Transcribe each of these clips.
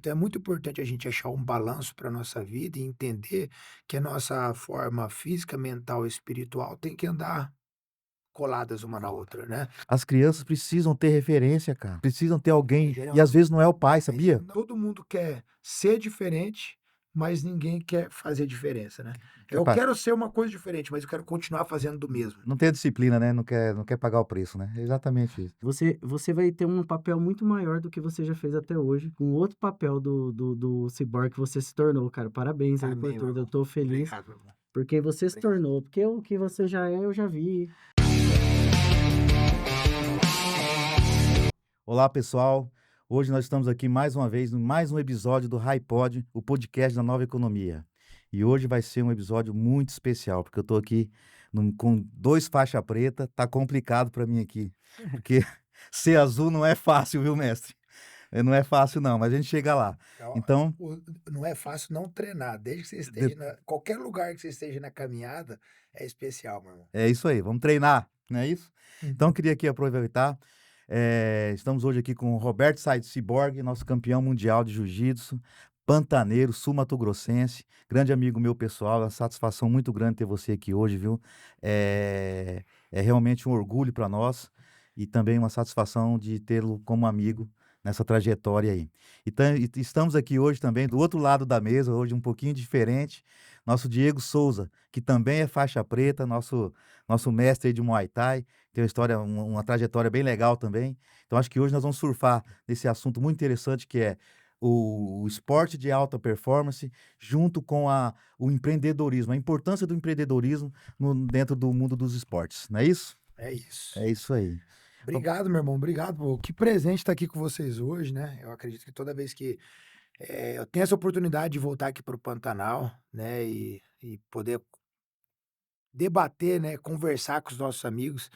Então é muito importante a gente achar um balanço para nossa vida e entender que a nossa forma física, mental e espiritual tem que andar coladas uma na outra, né. As crianças precisam ter referência, cara. Precisam ter alguém e às Geral vezes não é o pai, é isso aí. sabia? Todo mundo quer ser diferente, mas ninguém quer fazer diferença, né. Que Eu pa quero ser uma coisa diferente, mas eu quero continuar fazendo do mesmo. Não tem a disciplina, né, não quer pagar o preço, né. É exatamente isso. Você vai ter um papel muito maior do que você já fez até hoje, com outro papel do ciborgue que você se tornou, cara. Parabéns aí por Amém, meu tudo. Eu irmão. tô feliz Obrigado, meu irmão. porque você se Obrigado. tornou, porque o que você já é, eu já vi. Olá, pessoal. Hoje nós estamos aqui mais uma vez em mais um episódio do HiPod, o podcast da Nova Economia. E hoje vai ser um episódio muito especial, porque eu tô aqui com 2 faixa preta, tá complicado para mim aqui, porque ser azul não é fácil, viu, mestre? Não é fácil não, mas a gente chega lá. Então, Então, não é fácil não treinar, desde que você de esteja qualquer lugar que você esteja na caminhada, é especial, meu irmão. é isso aí, vamos treinar, não é isso? Então eu Uhum. queria aqui aproveitar, estamos hoje aqui com o Roberto Said Ciborgue, nosso campeão mundial de jiu-jitsu, pantaneiro, sul-mato-grossense, grande amigo meu pessoal, é uma satisfação muito grande ter você aqui hoje, viu? É realmente um orgulho para nós e também uma satisfação de tê-lo como amigo nessa trajetória aí. Então, estamos aqui hoje também do outro lado da mesa, hoje um pouquinho diferente, nosso Diego Souza, que também é faixa preta, nosso mestre aí de Muay Thai, tem uma história, uma trajetória bem legal também. Então acho que hoje nós vamos surfar nesse assunto muito interessante que é o esporte de alta performance junto com o empreendedorismo, a importância do empreendedorismo dentro do mundo dos esportes, não é isso? É isso. É isso aí. Obrigado, meu irmão, obrigado, pô. Que presente estar aqui com vocês hoje, né. Eu acredito que toda vez que, eu tenho essa oportunidade de voltar aqui para o Pantanal, né, e poder debater, né, conversar com os nossos amigos,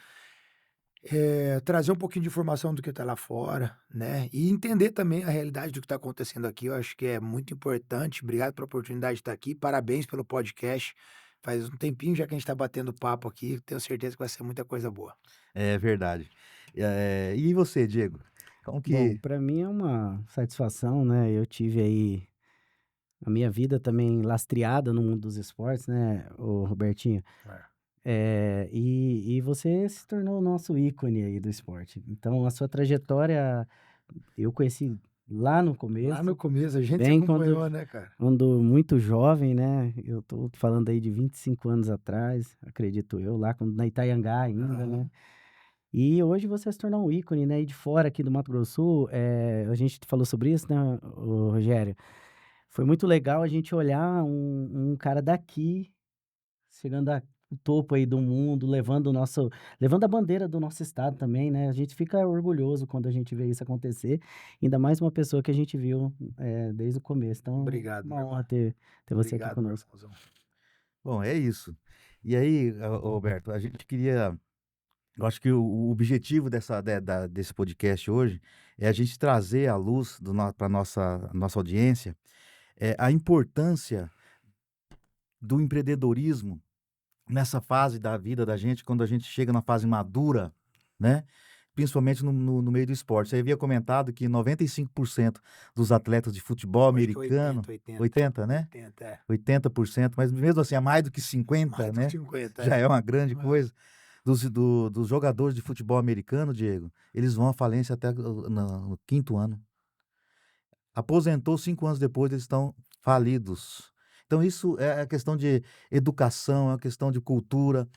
trazer um pouquinho de informação do que está lá fora, né, e entender também a realidade do que está acontecendo aqui, eu acho que é muito importante. Obrigado pela oportunidade de estar aqui, parabéns pelo podcast. Faz um tempinho já que a gente está batendo papo aqui, tenho certeza que vai ser muita coisa boa. É verdade. E você, Diego? Como Bom, que para mim é uma satisfação, né? Eu tive aí a minha vida também lastreada no mundo dos esportes, né, o Robertinho? É. E você se tornou o nosso ícone aí do esporte. Então a sua trajetória eu conheci lá no Lá no começo, começo a gente se bem quando acompanhou, né, cara? quando muito jovem, né, eu tô falando aí de 25 anos atrás, acredito eu, lá quando na Itaiangá ainda, né. Aham. E hoje você se tornou um ícone, né, e de fora aqui do Mato Grosso do Sul, a gente falou sobre isso, né, ô Rogério, foi muito legal a gente olhar um cara daqui chegando ao topo aí do mundo, levando a bandeira do nosso estado também, né, a gente fica orgulhoso quando a gente vê isso acontecer, ainda mais uma pessoa que a gente viu, desde o começo, então Obrigado, meu uma irmão. honra ter você aqui Obrigado, meu conosco. irmãozão. Bom, é isso. E aí, Roberto, a gente queria eu acho que o objetivo desse podcast hoje é a gente trazer à luz para nossa audiência a importância do empreendedorismo nessa fase da vida da gente, quando a gente chega na fase madura, né? Principalmente no meio do esporte. Você havia comentado que 95% dos atletas de futebol Eu acho que é americano, 80, 80, né? 80, é. 80%, mas mesmo assim é mais do que 50, Mais do que né? 50, Já é. é uma grande É. coisa. Dos jogadores de futebol americano, Diego, eles vão à falência até no quinto ano. Aposentou 5 anos depois, eles estão falidos. Então isso é a questão de educação, é uma questão de cultura,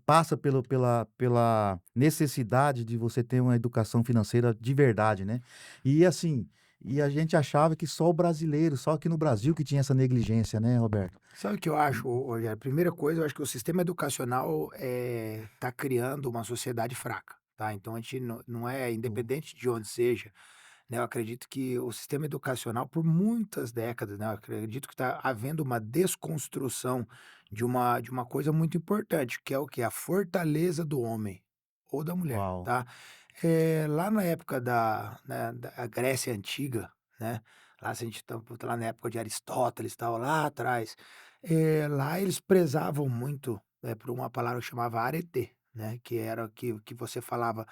passa pela necessidade de você ter uma educação financeira de verdade, né. E assim, a gente achava que só o brasileiro, só aqui no Brasil que tinha essa negligência, né, Roberto? Sabe o que eu acho, Rogério? Primeira coisa, eu acho que o sistema educacional tá criando uma sociedade fraca, tá? Então a gente não é independente de onde seja, né? Eu acredito que o sistema educacional, por muitas décadas, né? Eu acredito que está havendo uma desconstrução de uma coisa muito importante, que é o que? A fortaleza do homem ou da mulher, Uau! tá? Lá na época da Grécia Antiga, né? Lá se a gente tá lá na época de Aristóteles, tal, lá atrás, lá eles prezavam muito, por uma palavra que chamava arete, né, que era que você falava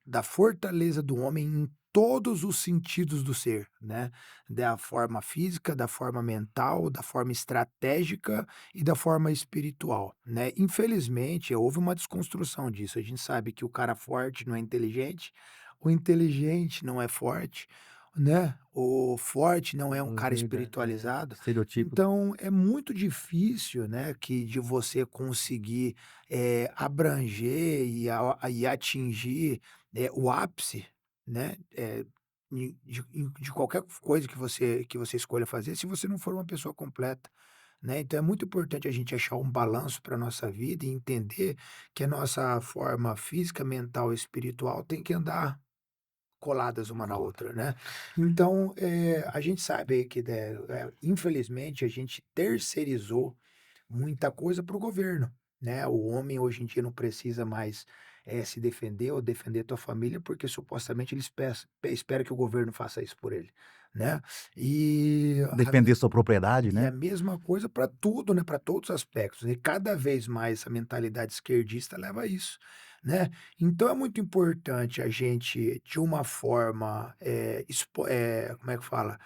da fortaleza do homem todos os sentidos do ser, né? Da forma física, da forma mental, da forma estratégica e da forma espiritual, né? Infelizmente, houve uma desconstrução disso. A gente sabe que o cara forte não é inteligente, o inteligente não é forte, né? O forte não é um É cara verdade. espiritualizado. Estereotipo. Então, é muito difícil, né, que de você conseguir, abranger e atingir, o ápice, né, de qualquer coisa que você escolha fazer, se você não for uma pessoa completa, né. Então é muito importante a gente achar um balanço para nossa vida e entender que a nossa forma física, mental e espiritual tem que andar coladas uma na outra, né. Então, a gente sabe aí que, né, infelizmente a gente terceirizou muita coisa para o governo, né. O homem hoje em dia não precisa mais, se defender ou defender tua família, porque supostamente ele espera que o governo faça isso por ele, né. E a Defender sua propriedade, e a né? mesma coisa para tudo, né, para todos os aspectos, e cada vez mais a mentalidade esquerdista leva a isso, né. Então é muito importante a gente, de uma forma, como é que fala?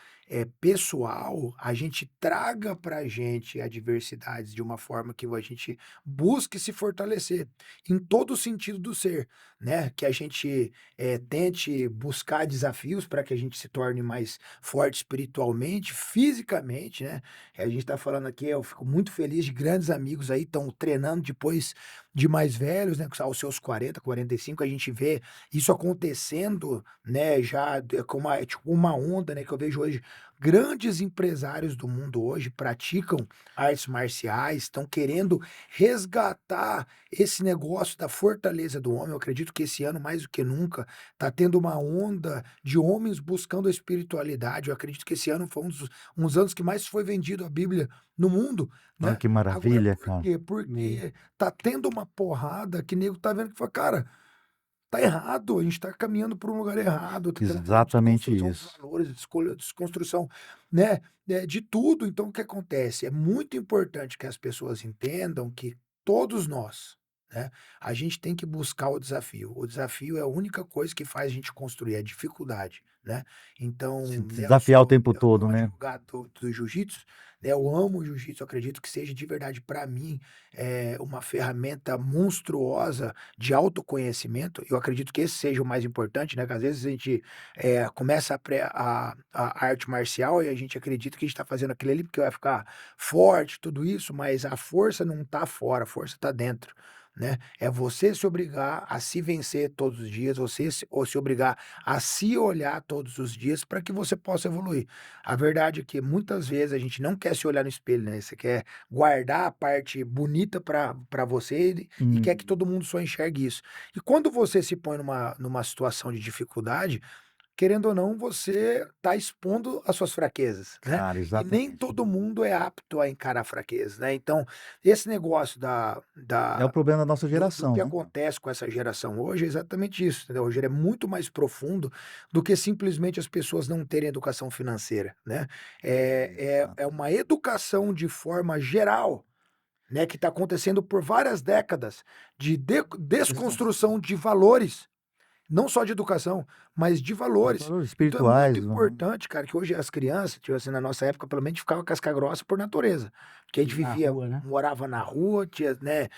Pessoal, a gente traga para a gente adversidades de uma forma que a gente busque se fortalecer, em todo o sentido do ser, né. Que a gente, tente buscar desafios para que a gente se torne mais forte espiritualmente, fisicamente, né. A gente está falando aqui, eu fico muito feliz de grandes amigos aí, estão treinando depois de mais velhos, né, aos seus 40, 45, a gente vê isso acontecendo, né, já com uma, tipo uma onda, né, que eu vejo hoje, grandes empresários do mundo hoje praticam artes marciais, estão querendo resgatar esse negócio da fortaleza do homem. Eu acredito que esse ano, mais do que nunca, está tendo uma onda de homens buscando a espiritualidade. Eu acredito que esse ano foi uns anos que mais foi vendido a Bíblia no mundo, Olha né. que Agora maravilha, por cara. quê? Amém. Porque tá tendo uma porrada que nego tá vendo que fala: "Cara, tá errado, a gente tá caminhando por um lugar errado, tá tendo uma Exatamente desconstrução de isso. valores, desconstrução, né, de tudo". Então o que acontece? É muito importante que as pessoas entendam que todos nós, né, a gente tem que buscar o desafio. O desafio é a única coisa que faz a gente construir, a dificuldade, né. Se Então, né, eu desafiar o sou tempo eu sou todo, um né? advogado do jiu-jitsu, né, eu amo o jiu-jitsu, acredito que seja de verdade para mim, uma ferramenta monstruosa de autoconhecimento. Eu acredito que esse seja o mais importante, né, que às vezes a gente, começa a arte marcial e a gente acredita que a gente está fazendo aquilo ali porque vai ficar forte, tudo isso, mas a força não está fora, a força está dentro, né. É você se obrigar a se vencer todos os dias, você se obrigar a se olhar todos os dias para que você possa evoluir. A verdade é que muitas vezes a gente não quer se olhar no espelho, né, você quer guardar a parte bonita para você e quer que Hum, todo mundo só enxergue isso. E quando você se põe numa situação de dificuldade, querendo ou não, você está expondo as suas fraquezas, né. cara, E nem exatamente. todo mundo é apto a encarar fraquezas, né. Então, esse negócio da É o da problema da nossa do geração, que né? acontece com essa geração hoje é exatamente isso, entendeu. Hoje ele é muito mais profundo do que simplesmente as pessoas não terem educação financeira, né. É Exato. uma educação de forma geral, né, que está acontecendo por várias décadas de Exato. desconstrução de valores. Não só de educação, mas de De valores. valores Então é muito espirituais, aham. importante, cara, que hoje as crianças, tipo assim, na nossa época, pelo menos, ficava casca grossa por natureza, porque a gente Sim, na rua, né? morava na rua, tinha, né,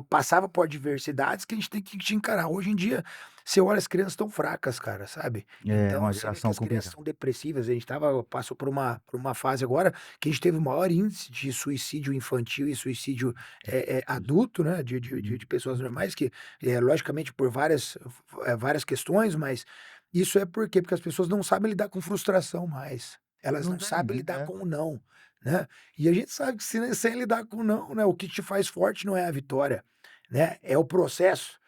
passava por adversidades que a gente tem que encarar. Hoje em dia, você olha, as crianças estão fracas, cara, sabe. É Então uma você vê que geração as crianças complicada. são depressivas, a gente passou por uma fase agora que a gente teve o maior índice de suicídio infantil e suicídio, adulto, né, Uhum. de pessoas normais que, logicamente por várias questões, mas isso é por quê? Porque as pessoas não sabem lidar com frustração mais. Elas Não não tem, sabem né? lidar É. com o não, né. E a gente sabe que se sem lidar com o não, né, o que te faz forte não é a vitória, né, é o processo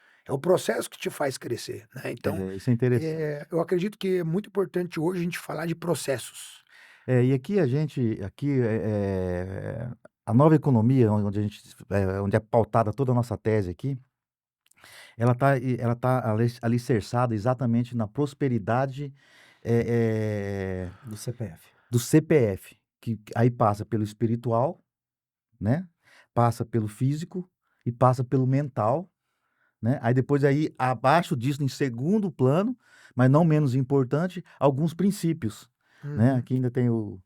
que te faz crescer, né. Então, É, isso é interessante. eu acredito que é muito importante hoje a gente falar de processos. É, e aqui, a nova economia, onde é pautada toda a nossa tese aqui, ela tá alicerçada exatamente na prosperidade, Do CPF. do CPF, que aí passa pelo espiritual, né, passa pelo físico e passa pelo mental, né? Aí depois aí abaixo disso, em segundo plano, mas não menos importante, alguns princípios, né? Uhum. Aqui ainda tem o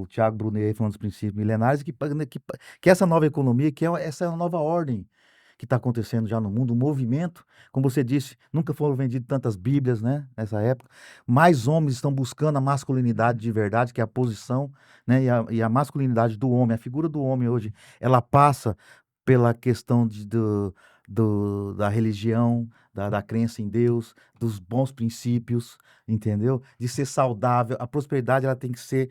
Thiago Brunet aí falando dos princípios milenares, que essa nova economia, essa é uma nova ordem que está acontecendo já no mundo, um movimento, como você disse, nunca foram vendidas tantas Bíblias, né? Nessa época, mais homens estão buscando a masculinidade de verdade, que é a posição, né? E a masculinidade do homem, a figura do homem hoje, ela passa pela questão da religião, da crença em Deus, dos bons princípios, entendeu? De ser saudável. A prosperidade ela tem que ser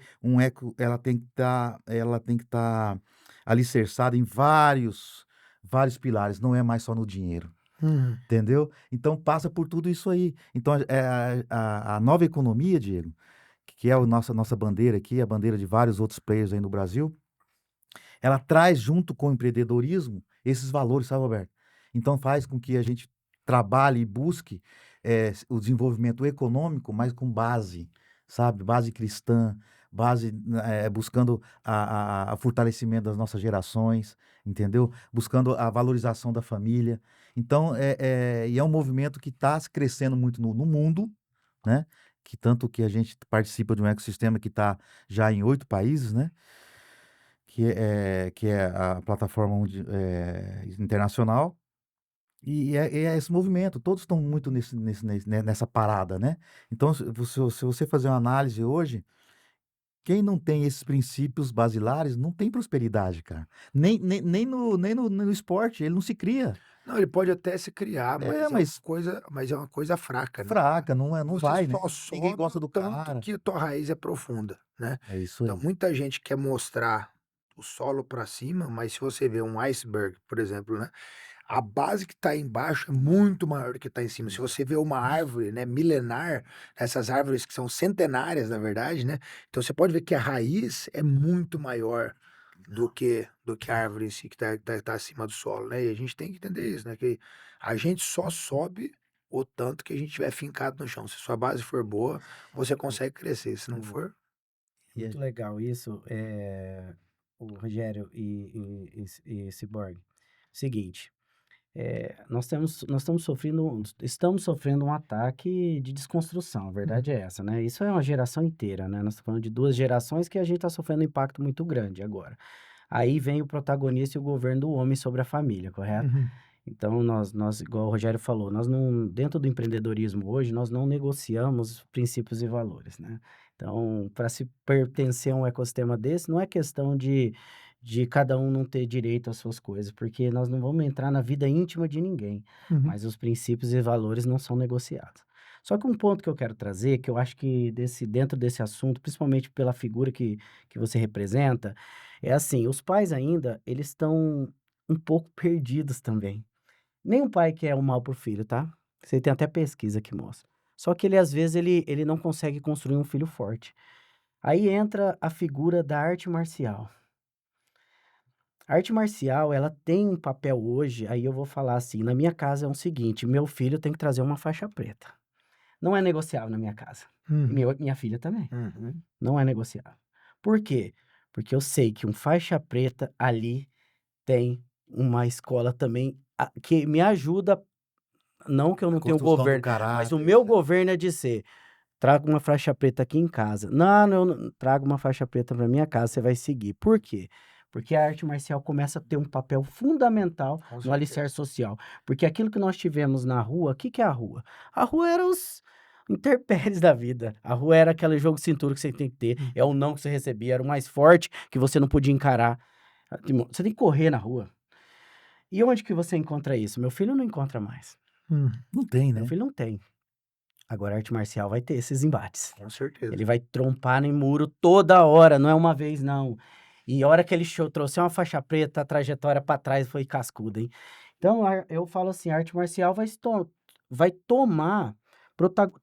ela tem que estar alicerçada em vários pilares, não é mais só no dinheiro. Uhum. Entendeu? Então passa por tudo isso aí. Então a nova economia, Diego, que é a nossa bandeira aqui, a bandeira de vários outros players aí no Brasil, ela traz junto com o empreendedorismo esses valores, sabe, Roberto? Então faz com que a gente trabalhe e busque o desenvolvimento econômico, mas com base, sabe? Base cristã, buscando a fortalecimento das nossas gerações, entendeu? Buscando a valorização da família. Então, e é um movimento que está crescendo muito no mundo, né? Que tanto que a gente participa de um ecossistema que está já em 8 países, né? Que é a plataforma internacional, e é esse movimento, todos estão muito nessa parada, né? Então, se você fazer uma análise hoje, quem não tem esses princípios basilares não tem prosperidade, cara. Nem no esporte, ele não se cria. Não, ele pode até se criar, É, mas mas é uma coisa fraca, né? fraca, não Você vai, né? só Ninguém sobe o gosta do tanto cara. que a tua raiz é profunda, né? É isso Então, aí. muita gente quer mostrar o solo para cima, mas se você vê um iceberg, por exemplo, né? A base que está embaixo é muito maior do que está em cima. Se você vê uma árvore, né, milenar, essas árvores que são centenárias, na verdade, né? Então você pode ver que a raiz é muito maior do que a árvore em si que está acima do solo, né? E a gente tem que entender isso, né? Que a gente só sobe o tanto que a gente tiver fincado no chão. Se sua base for boa, você consegue crescer. Se não for, É muito legal isso, o Rogério e Ciborgue. Seguinte, estamos sofrendo um ataque de desconstrução, a verdade é essa, né? Isso é uma geração inteira, né? Nós estamos falando de 2 gerações que a gente está sofrendo um impacto muito grande agora. Aí vem o protagonista e o governo do homem sobre a família, correto? uhum. Então, igual o Rogério falou, nós não, dentro do empreendedorismo hoje, nós não negociamos princípios e valores, né? Então, para se pertencer a um ecossistema desse, não é questão de cada um não ter direito às suas coisas, porque nós não vamos entrar na vida íntima de ninguém, Uhum. mas os princípios e valores não são negociados. Só que um ponto que eu quero trazer, que eu acho que dentro desse assunto, principalmente pela figura que você representa, é assim, os pais ainda, eles estão um pouco perdidos também. Nenhum pai quer o mal pro filho, tá? Você tem até pesquisa que mostra. Só que ele, às vezes, ele não consegue construir um filho forte. Aí entra a figura da arte marcial. A arte marcial, ela tem um papel hoje, aí eu vou falar assim, na minha casa é o seguinte, meu filho tem que trazer uma faixa preta. Não é negociável na minha casa. E Uhum. minha filha também. Uhum. Não é negociável. Por quê? Porque eu sei que um faixa preta ali tem uma escola também que me ajuda. Não que eu A não tenho construção do governo, mas o caráter. meu governo é de ser: "Traga uma faixa preta aqui em casa". "Não, não, não, traga uma faixa preta pra minha casa, você vai seguir". Por quê? Porque a arte marcial começa a ter um papel fundamental Com no certeza. alicerce social. Porque aquilo que nós tivemos na rua, o que que é a rua? A rua era os intempéries da vida. A rua era aquele jogo de cintura que você tem que ter, é o não que você recebia, era o mais forte que você não podia encarar. Você tem que correr na rua. E onde que você encontra isso? Meu filho não encontra mais. Uhum. Não tem, Meu né? filho não tem. Agora a arte marcial vai ter esses embates. Com certeza. Ele vai trompar em muro toda hora, não é uma vez não. E a hora que ele trouxer uma faixa preta, a trajetória para trás foi cascuda, hein. Então eu falo assim, a arte marcial vai tomar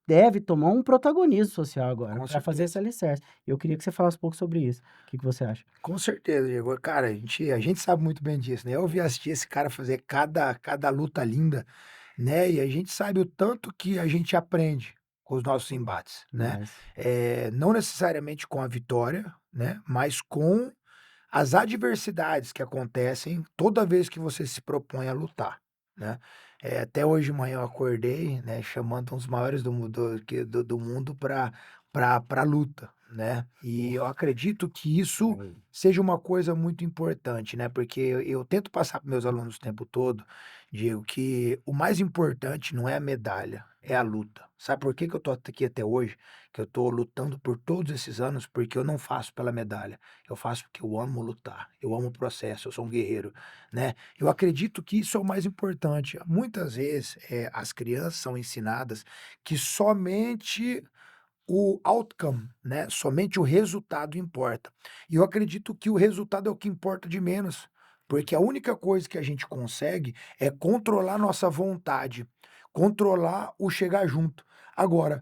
deve tomar um protagonismo social agora, Com para fazer esse certeza. alicerce. Eu queria que você falasse um pouco sobre isso. O que que você acha? Com certeza, Diego. Cara, a gente sabe muito bem disso, né? Eu vi assistir esse cara fazer cada luta linda, né? E a gente sabe o tanto que a gente aprende com os nossos embates, né? Mas Não necessariamente com a vitória, né? Mas com as adversidades que acontecem toda vez que você se propõe a lutar, né? Até hoje de manhã eu acordei, né, chamando um dos maiores do mundo para luta, né? E eu acredito que isso seja uma coisa muito importante, né? Porque eu tento passar para meus alunos o tempo todo, Diego, que o mais importante não é a medalha, é a luta. Sabe por que que eu tô aqui até hoje? Que eu tô lutando por todos esses anos, porque eu não faço pela medalha. Eu faço porque eu amo lutar, eu amo o processo, eu sou um guerreiro, né? Eu acredito que isso é o mais importante. Muitas vezes, as crianças são ensinadas que somente o outcome, né, somente o resultado importa. E eu acredito que o resultado é o que importa de menos, porque a única coisa que a gente consegue é controlar nossa vontade, controlar o chegar junto. Agora,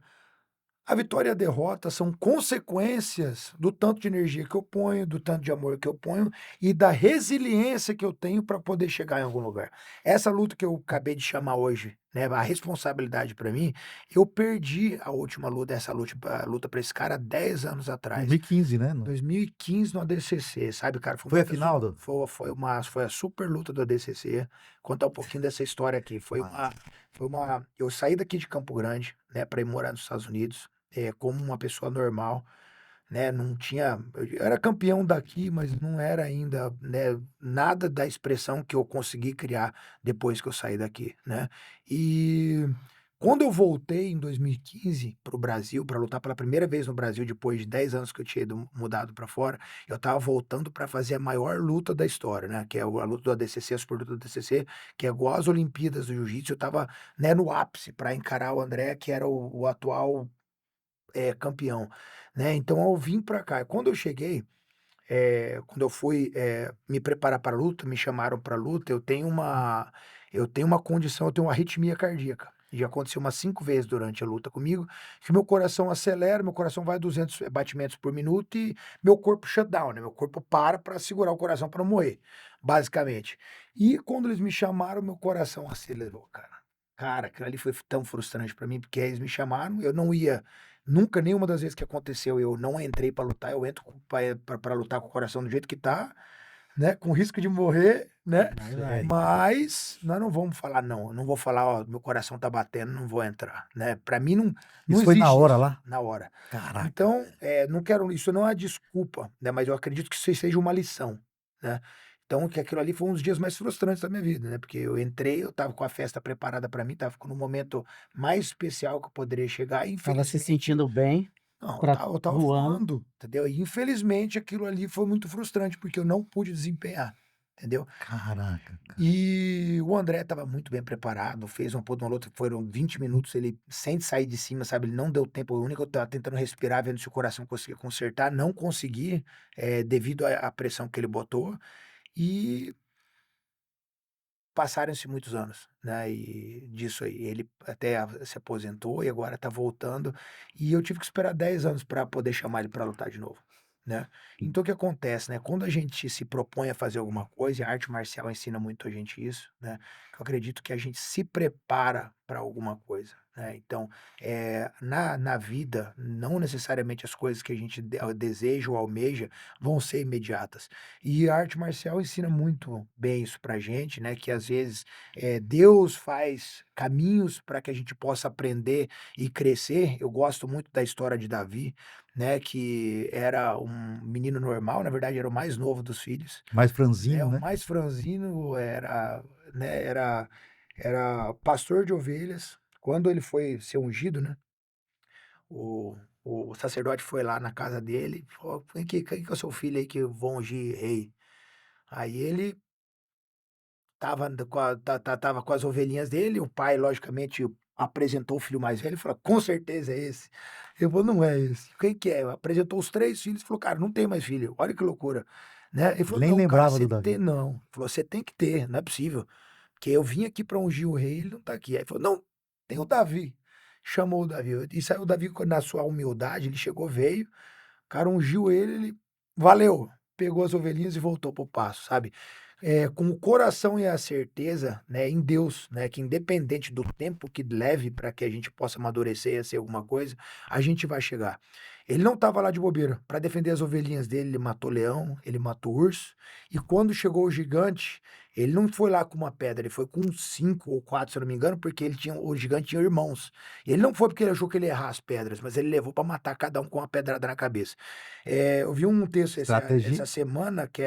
a vitória e a derrota são consequências do tanto de energia que eu ponho, do tanto de amor que eu ponho e da resiliência que eu tenho para poder chegar em algum lugar. Essa luta que eu acabei de chamar hoje, né, a responsabilidade para mim, eu perdi a última luta, essa luta para esse cara 10 anos atrás. 2015, né? 2015 no ADCC, sabe, cara? Foi Foi uma a das final do... foi a super luta do ADCC. Contar um pouquinho dessa história aqui. Eu saí daqui de Campo Grande, né, para ir morar nos Estados Unidos, como uma pessoa normal, né? Não tinha, eu era campeão daqui, mas não era ainda, né, nada da expressão que eu consegui criar depois que eu saí daqui, né? E quando eu voltei em 2015 para o Brasil, para lutar pela primeira vez no Brasil, depois de 10 anos que eu tinha mudado para fora, eu estava voltando para fazer a maior luta da história, né? Que é a luta do ADCC, a super luta do ADCC, que é igual às Olimpíadas do Jiu-Jitsu. Eu estava, né, no ápice para encarar o André, que era o atual campeão, né? Então eu vim para cá. Quando eu cheguei, quando eu fui me preparar para a luta, me chamaram para a luta, eu tenho uma condição, eu tenho uma arritmia cardíaca. Já aconteceu umas 5 vezes durante a luta comigo, que meu coração acelera, meu coração vai a 200 batimentos por minuto e meu corpo shut down, né? Meu corpo para segurar o coração para não morrer, basicamente. E quando eles me chamaram, meu coração acelerou, cara. Cara, aquilo ali foi tão frustrante para mim, porque eles me chamaram, eu não ia, nunca, nenhuma das vezes que aconteceu, eu não entrei para lutar, eu entro para lutar com o coração do jeito que tá, né? Com risco de morrer, né? Vai. Mas nós não vamos falar, não. Eu não vou falar, ó, meu coração tá batendo, não vou entrar, né? Para mim não Isso foi na existe hora isso, lá? na hora. Caraca. Então, não quero, isso não é desculpa, né? Mas eu acredito que isso seja uma lição, né? Então, que aquilo ali foi um dos dias mais frustrantes da minha vida, né? Porque eu entrei, eu tava com a festa preparada para mim, tava no momento mais especial que eu poderia chegar, e Tava se infelizmente sentindo bem, não, pra eu tava voando. voando, entendeu? E infelizmente aquilo ali foi muito frustrante, porque eu não pude desempenhar, entendeu? Caraca, cara. E o André estava muito bem preparado, fez uma puta uma luta, foram 20 minutos, ele sem sair de cima, sabe? Ele não deu tempo, o único que eu tava tentando respirar, vendo se o coração conseguia consertar, não consegui, devido à pressão que ele botou, e passaram-se muitos anos, né, e disso aí. Ele até se aposentou e agora tá voltando, e eu tive que esperar 10 anos para poder chamar ele para lutar de novo, né. Então o que acontece, né, quando a gente se propõe a fazer alguma coisa, e a arte marcial ensina muito a gente isso, né, que eu acredito que a gente se prepara para alguma coisa, né. Então, na vida, não necessariamente as coisas que a gente deseja ou almeja vão ser imediatas. E a arte marcial ensina muito bem isso pra gente, né, que às vezes, Deus faz caminhos para que a gente possa aprender e crescer. Eu gosto muito da história de Davi, né, que era um menino normal, na verdade era o mais novo dos filhos, Mais né, franzino, o né? mais franzino, era pastor de ovelhas. Quando ele foi ser ungido, né, o o sacerdote foi lá na casa dele, falou: quem que é o seu filho aí que eu vou ungir rei?" Aí ele tava com as ovelhinhas dele, o pai logicamente apresentou o filho mais velho e falou: "Com certeza é esse". Ele falou: "Não é esse". "Quem que é?" Apresentou os 3 filhos, falou: "Cara, não tem mais filho, olha que loucura", né. Ele falou: Nem "Não, cara, lembrava do você Davi. tem não", ele falou: "Você tem que ter, não é possível, porque eu vim aqui para ungir o rei, ele não tá aqui". Aí ele falou: "Não, tem o Davi". Chamou o Davi, e saiu o Davi na sua humildade, ele chegou, veio, o cara ungiu ele, ele valeu, pegou as ovelhinhas e voltou para o pasto, sabe. Com o coração e a certeza, né, em Deus, né, que independente do tempo que leve para que a gente possa amadurecer e ser alguma coisa, a gente vai chegar. Ele não estava lá de bobeira. Para defender as ovelhinhas dele, ele matou leão, ele matou urso. E quando chegou o gigante, ele não foi lá com uma pedra, ele foi com 5 ou 4, se eu não me engano, porque o gigante tinha irmãos. Ele não foi porque ele achou que ele ia errar as pedras, mas ele levou para matar cada um com uma pedrada na cabeça. Eu vi um texto Estratégia. essa semana que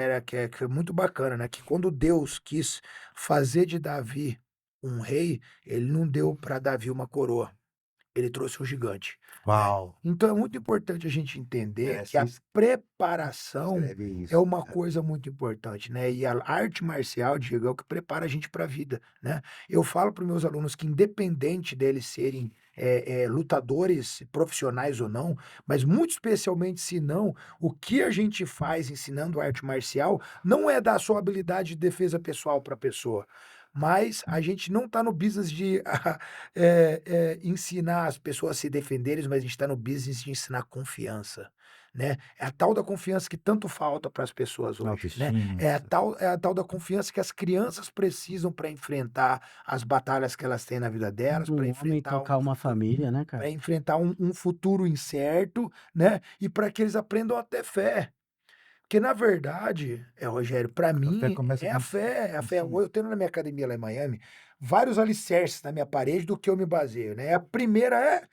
foi muito bacana, né? Que quando Deus quis fazer de Davi um rei, ele não deu para Davi uma coroa. Ele trouxe um gigante, né? Uau! Então é muito importante a gente entender É, que a você preparação escreve é isso. uma coisa muito importante, né? E a arte marcial, Diego, é o que prepara a gente para a vida, né? Eu falo para os meus alunos que independente deles serem lutadores profissionais ou não, mas muito especialmente se não, o que a gente faz ensinando arte marcial não é dar só habilidade de defesa pessoal para a pessoa, mas a gente não está no business de ensinar as pessoas a se defenderem, mas a gente está no business de ensinar confiança, né? É a tal da confiança que tanto falta para as pessoas hoje, né? Autoestima. É a tal da confiança que as crianças precisam para enfrentar as batalhas que elas têm na vida delas, para Um homem enfrentar tocar uma família, né, para cara? enfrentar um futuro incerto, né? E para que eles aprendam a ter fé. Porque, na verdade, Rogério, para A fé mim, começa é a com fé, é a em fé. si. Eu tenho na minha academia lá em Miami vários alicerces na minha parede do que eu me baseio, né? A primeira é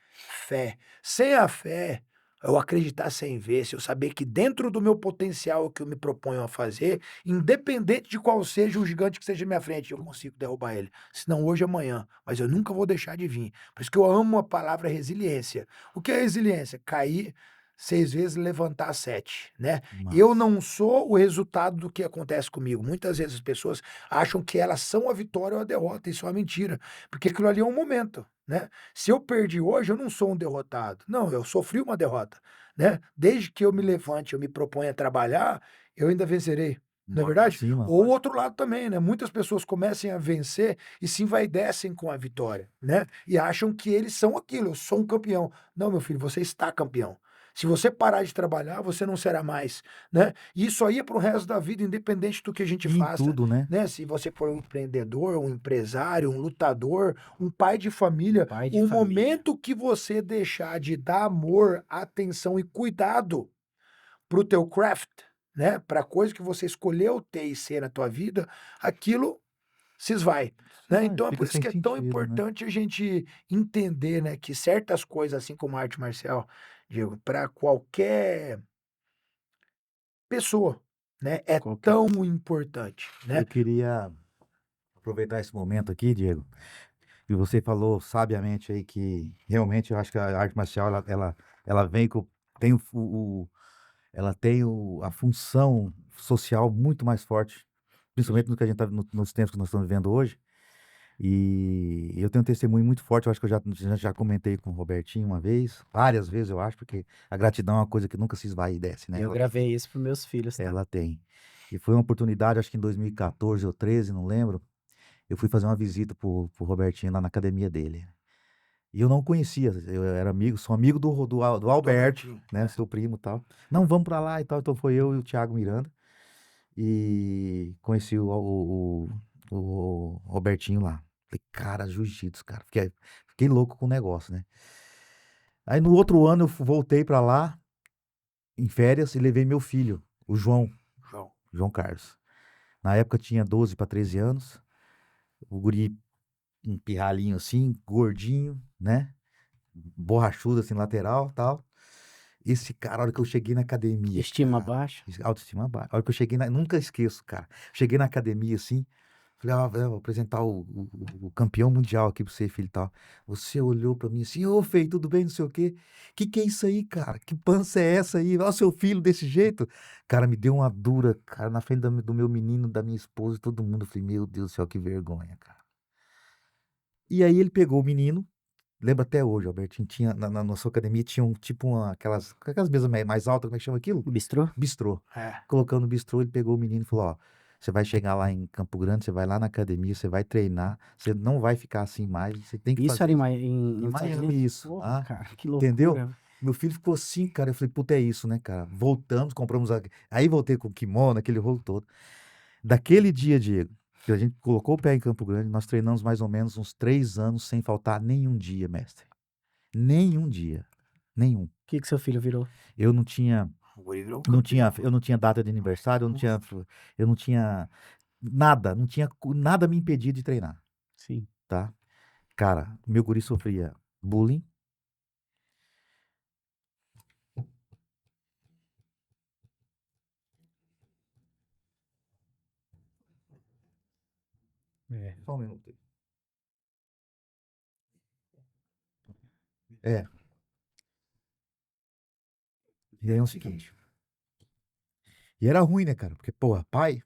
fé. Sem a fé, eu acreditar sem ver, se eu saber que dentro do meu potencial o que eu me proponho a fazer, independente de qual seja o gigante que esteja à minha frente, eu consigo derrubar ele. Se não hoje, amanhã. Mas eu nunca vou deixar de vir. Por isso que eu amo a palavra resiliência. O que é resiliência? Cair 6 vezes, levantar 7, né? Eu Massa. não sou o resultado do que acontece comigo. Muitas vezes as pessoas acham que elas são a vitória ou a derrota. Isso é uma mentira. Porque aquilo ali é um momento, né? Se eu perdi hoje, eu não sou um derrotado. Não, eu sofri uma derrota, né? Desde que eu me levante, eu me proponho a trabalhar, eu ainda vencerei. Não é Bora pra verdade? cima. Ou o outro lado também, né? Muitas pessoas começam a vencer e se envaidecem com a vitória, né? E acham que eles são aquilo, eu sou um campeão. Não, meu filho, você está campeão. Se você parar de trabalhar, você não será mais, né? E isso aí é para o resto da vida, independente do que a gente E em faça, tudo, né? né? Se você for um empreendedor, um empresário, um lutador, um pai de Um família, pai de o família. momento que você deixar de dar amor, atenção e cuidado para o teu craft, né? Para a coisa que você escolheu ter e ser na tua vida, aquilo se esvai, né? Então é Fica por isso sem que é tão sentido, né? importante a gente entender, né, que certas coisas, assim como a arte marcial, Diego, para qualquer pessoa, né, é Qualquer. tão importante, né? Eu queria aproveitar esse momento aqui, Diego, e você falou sabiamente aí que realmente eu acho que a arte marcial ela vem com tem ela tem a função social muito mais forte, principalmente no que a gente tá nos tempos que nós estamos vivendo hoje. E eu tenho um testemunho muito forte, eu acho que eu já comentei com o Robertinho uma vez, várias vezes eu acho, porque a gratidão é uma coisa que nunca se esvai e desce, né? Eu gravei isso pros meus filhos, tá? Ela tem. E foi uma oportunidade, acho que em 2014 ou 13, não lembro. Eu fui fazer uma visita pro Robertinho lá na academia dele. E eu não o conhecia, eu era amigo, sou amigo do Alberto, Albertinho, né? Seu primo e tal. Não, vamos pra lá e tal. Então foi eu e o Thiago Miranda. E conheci o Robertinho lá. Falei, cara, jiu-jitsu, cara. Fiquei louco com o negócio, né? Aí no outro ano eu voltei pra lá, em férias, e levei meu filho, o João. João Carlos. Na época tinha 12 para 13 anos. O guri, um pirralhinho assim, gordinho, né? Borrachudo assim, lateral, tal. Esse cara, a hora que eu cheguei na academia, Estima cara, baixa. autoestima baixa. A hora que eu cheguei nunca esqueço, cara. Cheguei na academia assim, falei, eu vou apresentar o campeão mundial aqui pra você, filho e tal. Você olhou pra mim assim, ô, Fei, tudo bem, não sei o quê. Que é isso aí, cara? Que pança é essa aí? Olha o seu filho desse jeito. Cara, me deu uma dura, cara, na frente do meu menino, da minha esposa, todo mundo. Eu falei, meu Deus do céu, que vergonha, cara. E aí ele pegou o menino, lembro até hoje, Albertinho, tinha, na sua academia tinha aquelas mesas mais altas, como é que chama aquilo? Bistrô? Bistrô. É. Colocando no bistrô, ele pegou o menino e falou, ó, você vai chegar lá em Campo Grande, você vai lá na academia, você vai treinar, você não vai ficar assim mais, você tem que Isso fazer era isso. nos Em Estados Miami, Unidos? isso. Porra, cara, que Entendeu? loucura. Meu filho ficou assim, cara, eu falei, puta, é isso, né, cara? Voltamos, compramos, aí voltei com o kimono, aquele rolo todo. Daquele dia, Diego, que a gente colocou o pé em Campo Grande, nós treinamos mais ou menos uns 3 anos sem faltar nenhum dia, mestre. Nenhum dia. Nenhum. que seu filho virou? Eu não tinha, O guri virou um não campeão. tinha, eu não tinha data de aniversário, eu não tinha nada, não tinha nada me impedir de treinar, Sim. tá? Cara, meu guri sofria bullying. É. Só um minuto aí. É. E aí é o seguinte. E era ruim, né, cara? Porque, porra, pai,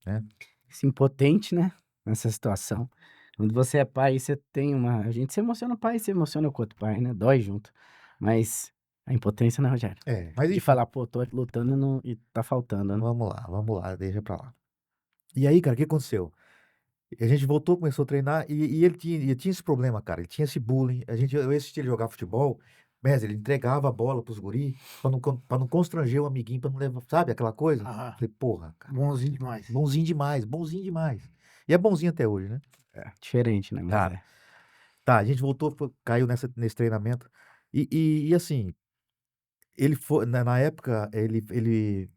né? Esse impotente, né? Nessa situação. Quando você é pai, você tem uma. A gente se emociona o pai e se emociona com o outro pai, né? Dói junto. Mas a impotência, né, Rogério? É, mas De enfim, falar, pô, tô lutando e tá faltando, né? vamos lá, deixa pra lá. E aí, cara, o que aconteceu? A gente voltou, começou a treinar e ele tinha esse problema, cara. Ele tinha esse bullying. Eu assisti ele jogar futebol, mas ele entregava a bola pros guri pra não constranger o amiguinho, pra não levar, sabe, aquela coisa? Aham. Falei, porra, cara, Bonzinho demais. bonzinho demais, bonzinho demais. E é bonzinho até hoje, né? É. Diferente, né? Mas Cara, é. tá, a gente voltou, caiu nesse treinamento. E assim, ele foi, na época, ele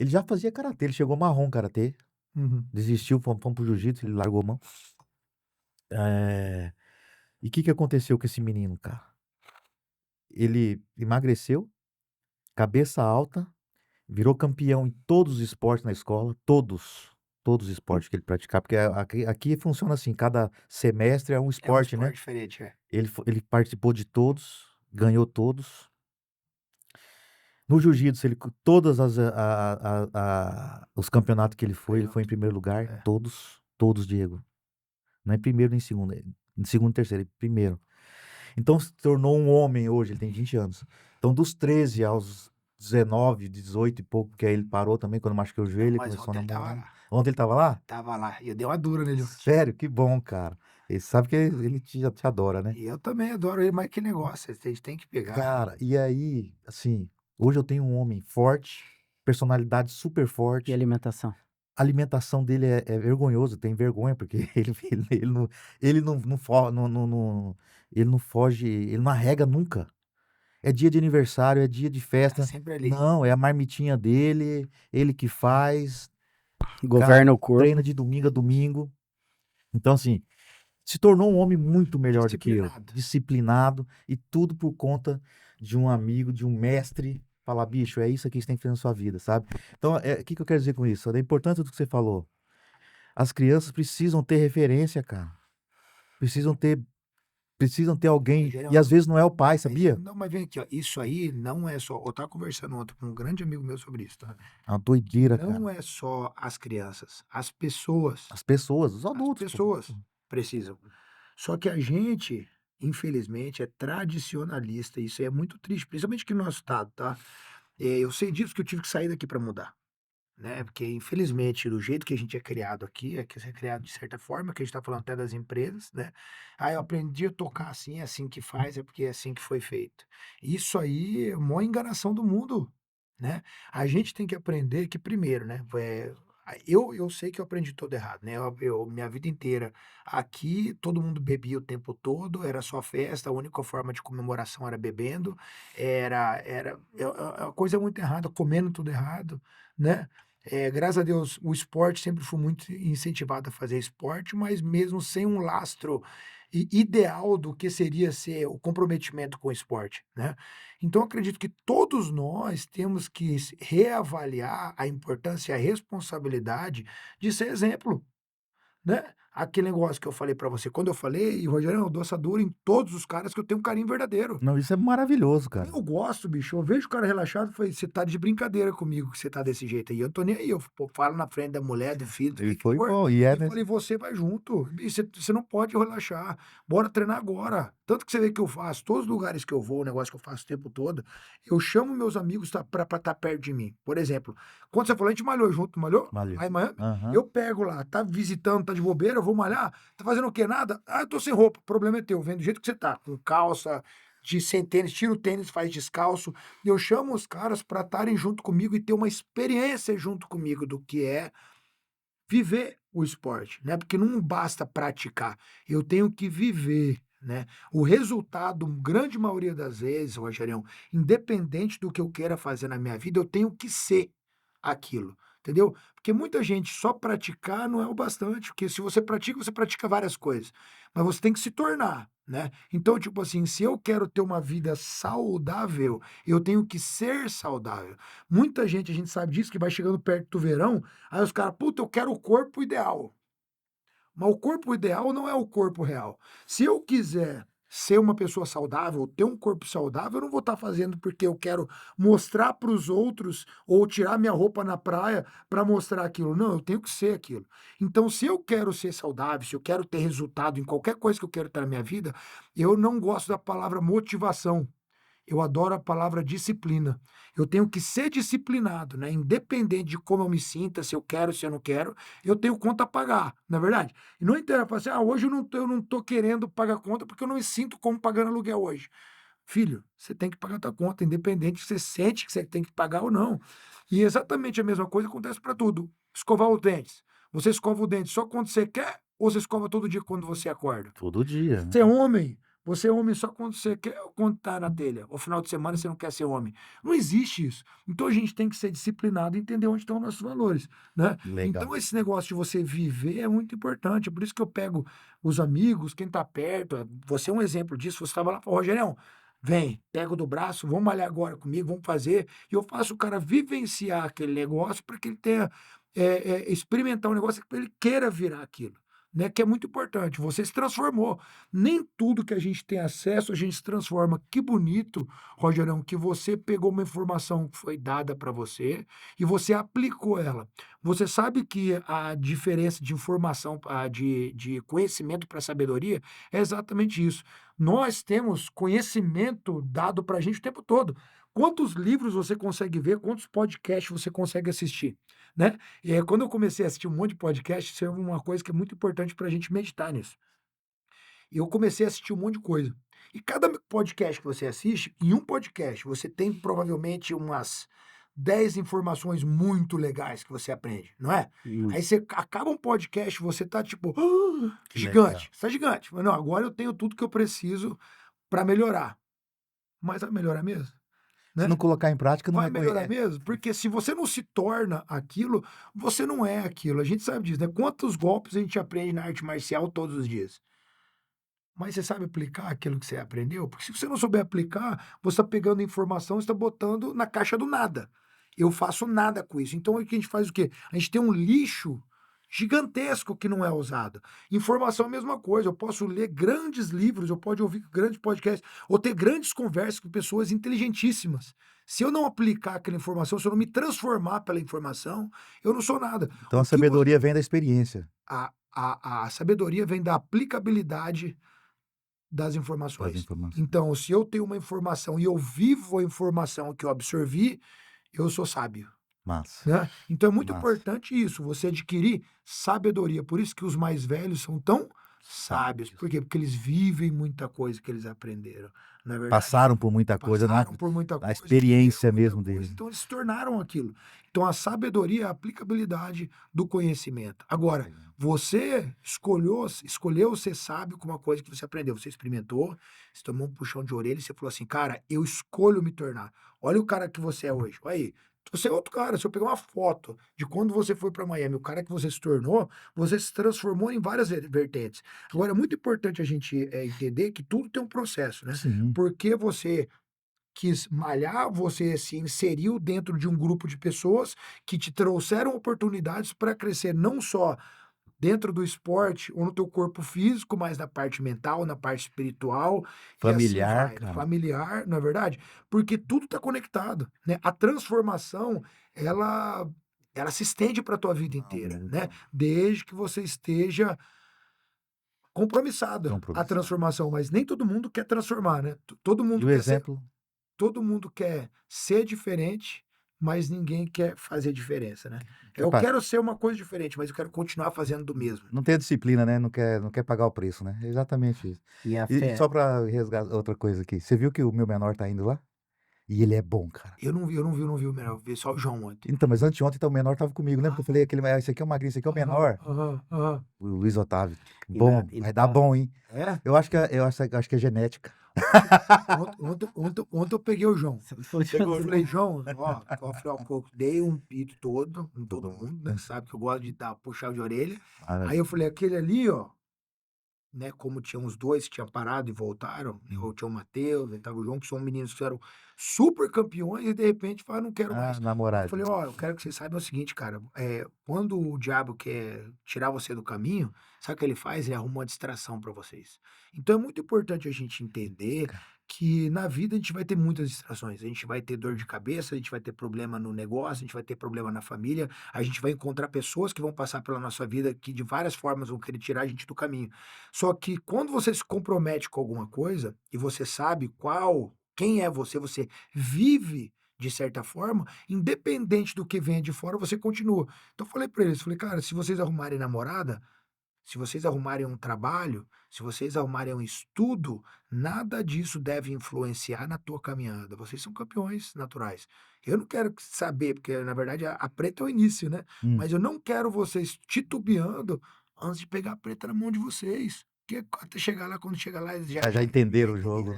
já fazia karatê, ele chegou marrom karatê, Uhum. desistiu, fomos pro jiu-jitsu, ele largou a mão. É, e o que aconteceu com esse menino, cara? Ele emagreceu, cabeça alta, virou campeão em todos os esportes na escola, todos os esportes que ele praticava, porque aqui funciona assim, cada semestre é um É um esporte, né? esporte diferente, é. Ele participou de todos, ganhou todos. No jiu-jitsu, todas os campeonatos que ele foi em primeiro lugar, É. todos, Diego. Não é primeiro nem segundo, em segundo e terceiro, é primeiro. Então se tornou um homem hoje, ele tem 20 anos. Então dos 13 aos 19, 18 e pouco, que aí ele parou também, quando machuquei o joelho, Não, ele mas começou a ontem ele tava namorar. lá. Ontem ele tava lá? Tava lá. E eu dei uma dura nele ontem. Sério, que bom, cara. Ele sabe que ele te adora, né? E eu também adoro ele, mas que negócio. A gente tem que pegar. Cara, e aí, assim, hoje eu tenho um homem forte, personalidade super E forte. alimentação? A alimentação dele é vergonhoso, tem vergonha, porque ele não foge, ele não arrega nunca. É dia de aniversário, é dia de Tá festa. sempre ali. Não, é a marmitinha dele, ele que faz. Cara, Governa o corpo. treina de domingo a domingo. Então, assim, se tornou um homem muito melhor do que eu. Disciplinado. Disciplinado e tudo por conta de um amigo, de um mestre. Falar, bicho, é isso aqui que você tem que fazer na sua vida, sabe? Então, o que eu quero dizer com isso? É importante do que você falou. As crianças precisam ter referência, cara. Precisam ter, precisam ter alguém. Rogério, E às vezes não é o pai, mas, sabia? não, mas vem aqui, ó. Isso aí não é só. Eu tava conversando ontem com um grande amigo meu sobre isso, tá? É uma doideira, cara. Não é só as crianças, as pessoas. As pessoas, os As adultos, pô. pessoas precisam. Só que a gente, infelizmente, é tradicionalista. Isso é muito triste, principalmente aqui no nosso estado, tá? Eu sei disso que eu tive que sair daqui para mudar, né? Porque, infelizmente, do jeito que a gente é criado aqui, é que é criado de certa forma, que a gente tá falando até das empresas, né? Ah, eu aprendi a tocar assim, é assim que faz, é porque é assim que foi feito. Isso aí é a maior enganação do mundo, né? A gente tem que aprender que, primeiro, né? Eu sei que eu aprendi todo errado, né? Minha vida inteira aqui, todo mundo bebia o tempo todo, era só festa, a única forma de comemoração era bebendo, a coisa muito errada, comendo tudo errado, né? Graças a Deus, o esporte sempre fui muito incentivado a fazer esporte, mas mesmo sem um lastro ideal do que seria ser o comprometimento com o esporte, né? Então, acredito que todos nós temos que reavaliar a importância e a responsabilidade de ser exemplo, né? Aquele negócio que eu falei pra você, quando eu falei, e Rogério, eu dou essa dura em todos os caras que eu tenho um carinho verdadeiro. Não, isso é maravilhoso, cara. Eu gosto, bicho. Eu vejo o cara relaxado, falei, você tá de brincadeira comigo que você tá desse jeito aí. Eu tô nem aí. Eu falo na frente da mulher, do filho, do E que foi for. bom, E falei, você vai junto. E você não pode relaxar. Bora treinar agora. Tanto que você vê que eu faço, todos os lugares que eu vou, o negócio que eu faço o tempo todo, eu chamo meus amigos pra estar perto de mim. Por exemplo, quando você falou, a gente malhou junto, malhou? Valeu. Lá em Miami? Aham. Eu pego lá, tá visitando, tá de bobeira, eu vou malhar. Tá fazendo o quê? Nada? Ah, eu tô sem roupa. O problema é teu. Vem do jeito que você tá. Com calça, sem tênis, tira o tênis, faz descalço. Eu chamo os caras para estarem junto comigo e ter uma experiência junto comigo do que é viver o esporte, né? Porque não basta praticar, eu tenho que viver, né? O resultado, grande maioria das vezes, Rogerião, independente do que eu queira fazer na minha vida, eu tenho que ser aquilo, entendeu? Porque muita gente só praticar não é o bastante, porque se você pratica várias coisas, mas você tem que se tornar, né? Então, tipo assim, se eu quero ter uma vida saudável, eu tenho que ser saudável. Muita gente, a gente sabe disso, que vai chegando perto do verão, aí os caras, puta, eu quero o corpo ideal. Mas o corpo ideal não é o corpo real. Se eu quiser ser uma pessoa saudável, ter um corpo saudável, eu não vou estar fazendo porque eu quero mostrar para os outros ou tirar minha roupa na praia para mostrar aquilo. Não, eu tenho que ser aquilo. Então, se eu quero ser saudável, se eu quero ter resultado em qualquer coisa que eu quero ter na minha vida, eu não gosto da palavra motivação. Eu adoro a palavra disciplina. Eu tenho que ser disciplinado, né? Independente de como eu me sinta, se eu quero, se eu não quero, eu tenho conta a pagar, não é verdade? E não interessa falar assim, hoje eu não tô querendo pagar conta porque eu não me sinto como pagando aluguel hoje. Filho, você tem que pagar a tua conta, independente se você sente que você tem que pagar ou não. E exatamente a mesma coisa acontece para tudo. Escovar os dentes. Você escova o dente só quando você quer ou você escova todo dia quando você acorda? Todo dia, né? Você é homem. Você é homem só quando você quer, quando tá na telha. O final de semana você não quer ser homem. Não existe isso. Então a gente tem que ser disciplinado e entender onde estão os nossos valores, né? Legal. Então esse negócio de você viver é muito importante. É por isso que eu pego os amigos, quem tá perto. Você é um exemplo disso. Você estava lá, Rogério, vem, pego do braço, vamos malhar agora comigo, vamos fazer. E eu faço o cara vivenciar aquele negócio para que ele tenha, experimentar um negócio que ele queira virar aquilo. Né, que é muito importante, você se transformou. Nem tudo que a gente tem acesso, a gente se transforma. Que bonito, Rogerão, que você pegou uma informação que foi dada para você e você aplicou ela. Você sabe que a diferença de informação, de conhecimento para sabedoria é exatamente isso. Nós temos conhecimento dado para a gente o tempo todo. Quantos livros você consegue ver, quantos podcasts você consegue assistir, né? E aí, quando eu comecei a assistir um monte de podcast, isso é uma coisa que é muito importante para a gente meditar nisso. E eu comecei a assistir um monte de coisa. E cada podcast que você assiste, em um podcast, você tem provavelmente umas 10 informações muito legais que você aprende, não é? Aí você acaba um podcast, você tá tipo, Que legal. gigante, você tá gigante. Mas não, agora eu tenho tudo que eu preciso para melhorar. Mas vai melhorar mesmo? Se Né? não colocar em prática, não Vai vai melhorar mesmo? Porque se você não se torna aquilo, você não é aquilo. A gente sabe disso, né? Quantos golpes a gente aprende na arte marcial todos os dias? Mas você sabe aplicar aquilo que você aprendeu? Porque se você não souber aplicar, você está pegando informação e está botando na caixa do nada. Eu faço nada com isso. Então, a gente faz o quê? A gente tem um lixo gigantesco que não é usado. Informação é a mesma coisa. Eu posso ler grandes livros, eu posso ouvir grandes podcasts, ou ter grandes conversas com pessoas inteligentíssimas. Se eu não aplicar aquela informação, se eu não me transformar pela informação, eu não sou nada. Então a O que você... sabedoria vem da experiência a sabedoria vem da aplicabilidade das das informações. informações. Então, se eu tenho uma informação e eu vivo a informação que eu absorvi, eu sou sábio. Massa, Né? Então é muito massa. importante isso, você adquirir sabedoria. Por isso que os mais velhos são tão sábios. Sábios. Por quê? Porque eles vivem muita coisa que eles aprenderam. Não é verdade? Passaram por muita coisa, Passaram por muita a coisa, experiência viveram muita mesmo coisa, deles. então eles se tornaram aquilo. Então a sabedoria é a aplicabilidade do conhecimento. Agora, você escolheu ser sábio com uma coisa que você aprendeu, você experimentou, você tomou um puxão de orelha e você falou assim, cara, eu escolho me tornar. Olha o cara que você é hoje, olha aí. Você é outro cara. Se eu pegar uma foto de quando você foi para Miami, o cara que você se tornou, você se transformou em várias vertentes. Agora, é muito importante a gente entender que tudo tem um processo, né? Sim. Porque você quis malhar, você se inseriu dentro de um grupo de pessoas que te trouxeram oportunidades para crescer, não só dentro do esporte ou no teu corpo físico, mas na parte mental, na parte espiritual, e assim Familiar, vai, cara. familiar, não é verdade? Porque tudo está conectado, né? A transformação, ela se estende para a tua vida inteira, né? Desde que você esteja compromissado à transformação, mas nem todo mundo quer transformar, né? Todo E mundo o quer ser, exemplo, todo mundo quer ser diferente, mas ninguém quer fazer diferença, né? quer Eu pa quero ser uma coisa diferente, mas eu quero continuar fazendo do mesmo. não tem a disciplina, né, não quer pagar o preço, né, é exatamente isso. E a E fé. só para resgatar outra coisa aqui, você viu que o meu menor tá indo lá? E ele é bom, cara. Eu não vi o menor, eu vi só o João ontem. Então, mas anteontem, então, o menor tava comigo. Lembra que eu falei, esse aqui é o magrinho, esse aqui é o menor? Aham. O Luiz Otávio. Ainda, Bom, ainda vai dar bom, hein? É? Eu acho que é genética. Ontem eu peguei o João. foi Eu falei, João, pô, dei um pito todo em todo mundo, né? Sabe que eu gosto de dar, puxar de orelha. Ah, Aí eu falei, aquele ali, ó, né? Como tinha uns dois que tinham parado e voltaram, né, ou tinha o Matheus, e tava o João, que são meninos que eram super campeões, e de repente falaram, não quero mais. Eu namorado. falei, ó, eu quero que vocês saibam o seguinte, cara, quando o diabo quer tirar você do caminho, sabe o que ele faz? Ele arruma uma distração para vocês. Então é muito importante a gente entender que na vida a gente vai ter muitas distrações. A gente vai ter dor de cabeça, a gente vai ter problema no negócio, a gente vai ter problema na família, a gente vai encontrar pessoas que vão passar pela nossa vida que de várias formas vão querer tirar a gente do caminho. Só que quando você se compromete com alguma coisa e você sabe quem é você, você vive de certa forma, independente do que venha de fora, você continua. Então eu falei para eles, falei, cara, se vocês arrumarem namorada, se vocês arrumarem um trabalho, se vocês arrumarem um estudo, nada disso deve influenciar na tua caminhada. Vocês são campeões naturais. Eu não quero saber, porque na verdade a preta é o início, né? Mas eu não quero vocês titubeando antes de pegar a preta na mão de vocês. Porque até chegar lá, quando chegar lá, eles Já entenderam o jogo.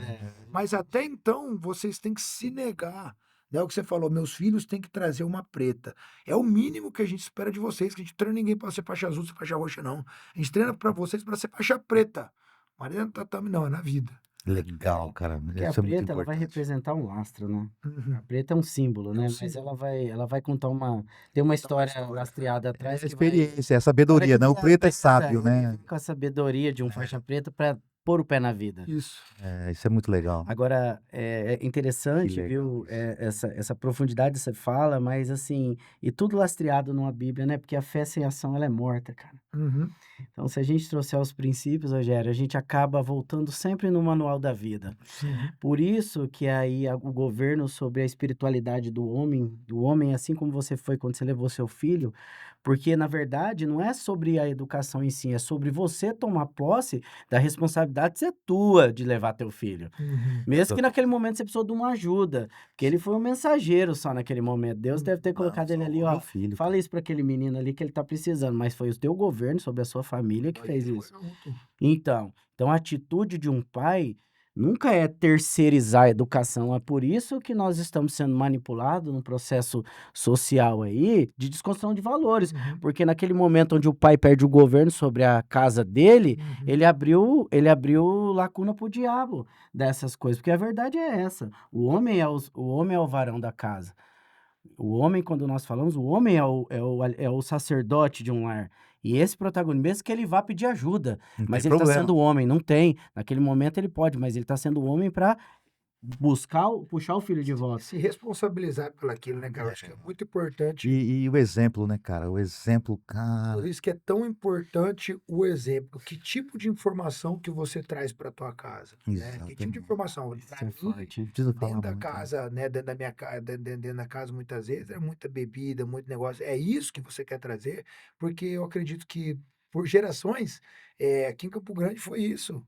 mas até então, vocês têm que se negar. É o que você falou, meus filhos têm que trazer uma preta. É o mínimo que a gente espera de vocês, que a gente treina ninguém para ser faixa azul, ser faixa roxa, não. A gente treina para vocês para ser faixa preta. Mas não é no tatame, não, é na vida. Legal, cara. Porque a Isso é muito preta, ela vai importante. representar um lastro, né? A Uhum. preta é um símbolo, É um né? Mas símbolo. ela vai contar tem uma história lastreada É atrás a que vai... experiência, é a Na hora sabedoria, que né? O vier a preto é preta, sábio, ele né? vem com a sabedoria de um faixa preta para pôr o pé na vida. Isso. Isso é muito legal. Agora, é interessante, legal viu, essa profundidade que você fala, mas assim, e tudo lastreado numa Bíblia, né? Porque a fé sem ação, ela é morta, cara. Uhum. Então, se a gente trouxer os princípios, Rogério, a gente acaba voltando sempre no manual da vida. Sim. Por isso que aí o governo sobre a espiritualidade do homem, assim como você foi quando você levou seu filho, porque na verdade não é sobre a educação em si, é sobre você tomar posse da responsabilidade ser tua de levar teu filho. Uhum. Mesmo que naquele momento você precisou de uma ajuda, porque ele foi um mensageiro só naquele momento. Deus deve ter colocado ele ali, ó. Meu filho, Fala cara. isso para aquele menino ali que ele tá precisando, mas foi o teu governo sobre a sua família que fez Foi isso. junto. Então a atitude de um pai nunca é terceirizar a educação. É por isso que nós estamos sendo manipulados num processo social aí de desconstrução de valores. Uhum. Porque naquele momento onde o pai perde o governo sobre a casa dele, Uhum. ele abriu lacuna pro diabo dessas coisas. Porque a verdade é essa. O homem é o varão da casa. O homem, quando nós falamos, o homem é o sacerdote de um lar. E esse protagonista, mesmo que ele vá pedir ajuda, Não mas tem ele está problema. sendo homem, não tem. Naquele momento ele pode, mas ele está sendo homem para puxar o filho de volta. Se responsabilizar pelaquilo, né, cara? Acho que é muito importante. E o exemplo, né, cara? O exemplo, cara. Por isso que é tão importante o exemplo. Que tipo de informação que você traz para tua casa, né? Que tipo de Exatamente. informação? Isso Pra é mim, forte. Preciso falar dentro da muito, né? casa, né? Dentro da minha casa, dentro da casa, muitas vezes é muita bebida, muito negócio. É isso que você quer trazer, porque eu acredito que por gerações, aqui em Campo Grande foi isso,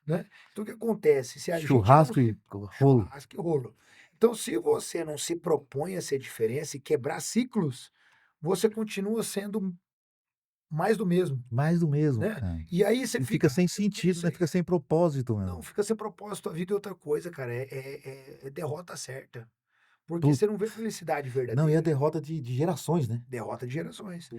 né? Então o que acontece? Se a gente não Churrasco e rolo. churrasco e rolo. Então, se você não se propõe a ser diferença e quebrar ciclos, você continua sendo mais do mesmo, Mais do mesmo, né? cara. E aí você E fica sem sentido, isso né? aí. Fica sem propósito, Não, meu. fica sem propósito. A vida é outra coisa, cara. É derrota certa. Porque Tu- você não vê felicidade Não, e a verdadeira. derrota de gerações, né? Derrota de gerações.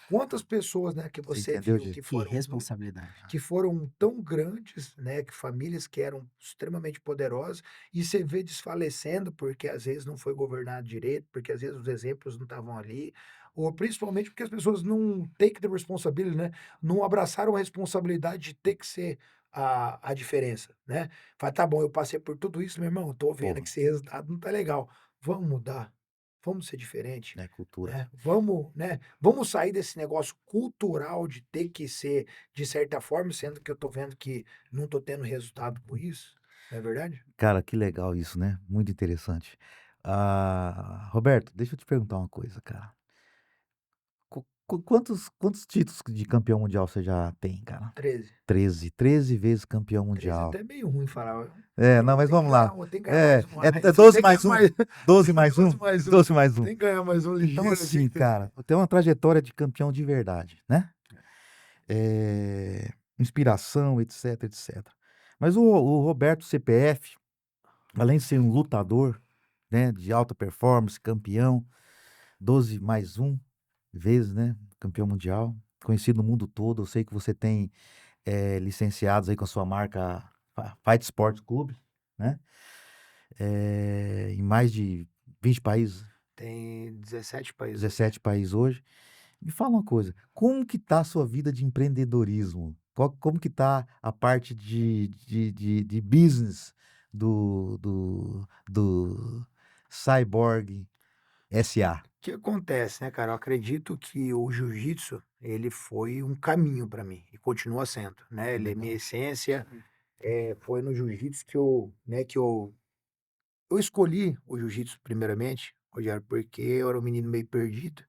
Quantas pessoas, né, que Você você entendeu, viu Gê? que Que responsabilidade. foram tão grandes, né, que famílias que eram extremamente poderosas, e você vê desfalecendo porque às vezes não foi governado direito, porque às vezes os exemplos não estavam ali, ou principalmente porque as pessoas não take the responsibility, né, não abraçaram a responsabilidade de ter que ser a diferença, né? Fala, tá bom, eu passei por tudo isso, meu irmão, eu tô vendo Porra. que esse resultado não tá legal. Vamos mudar, vamos ser diferente, É cultura. né? Vamos sair desse negócio cultural de ter que ser de certa forma, sendo que eu tô vendo que não tô tendo resultado com isso, não é verdade? Cara, que legal isso, né? Muito interessante. Roberto, deixa eu te perguntar uma coisa, cara. Quantos títulos de campeão mundial você já tem, cara? 13. 13 vezes campeão 13 mundial. até é meio ruim falar. É, não, mas Tem que vamos lá. ganhar um, tem que ganhar É, mais um. é Você 12 tem que mais ganhar um. mais, 12 mais um. 12 mais um. 12 mais um. Tem que ganhar mais um Então, ligeiro assim, aqui. cara, tem uma trajetória de campeão de verdade, né? Inspiração, etc, etc. Mas o Roberto CPF, além de ser um lutador, né, de alta performance, campeão, 12 mais um vezes, né, campeão mundial, conhecido no mundo todo. Eu sei que você tem licenciados aí com a sua marca Fight Sport Club, né? Em mais de 20 países, Tem 17 países. 17 países hoje. Me fala uma coisa, como que tá a sua vida de empreendedorismo? Como que tá a parte de business do Cyborg SA? O que acontece, né, cara? Eu acredito que o jiu-jitsu, ele foi um caminho para mim e continua sendo, né? Ele é minha essência. Foi no jiu-jitsu que eu escolhi o jiu-jitsu primeiramente, Rogério, porque eu era um menino meio perdido.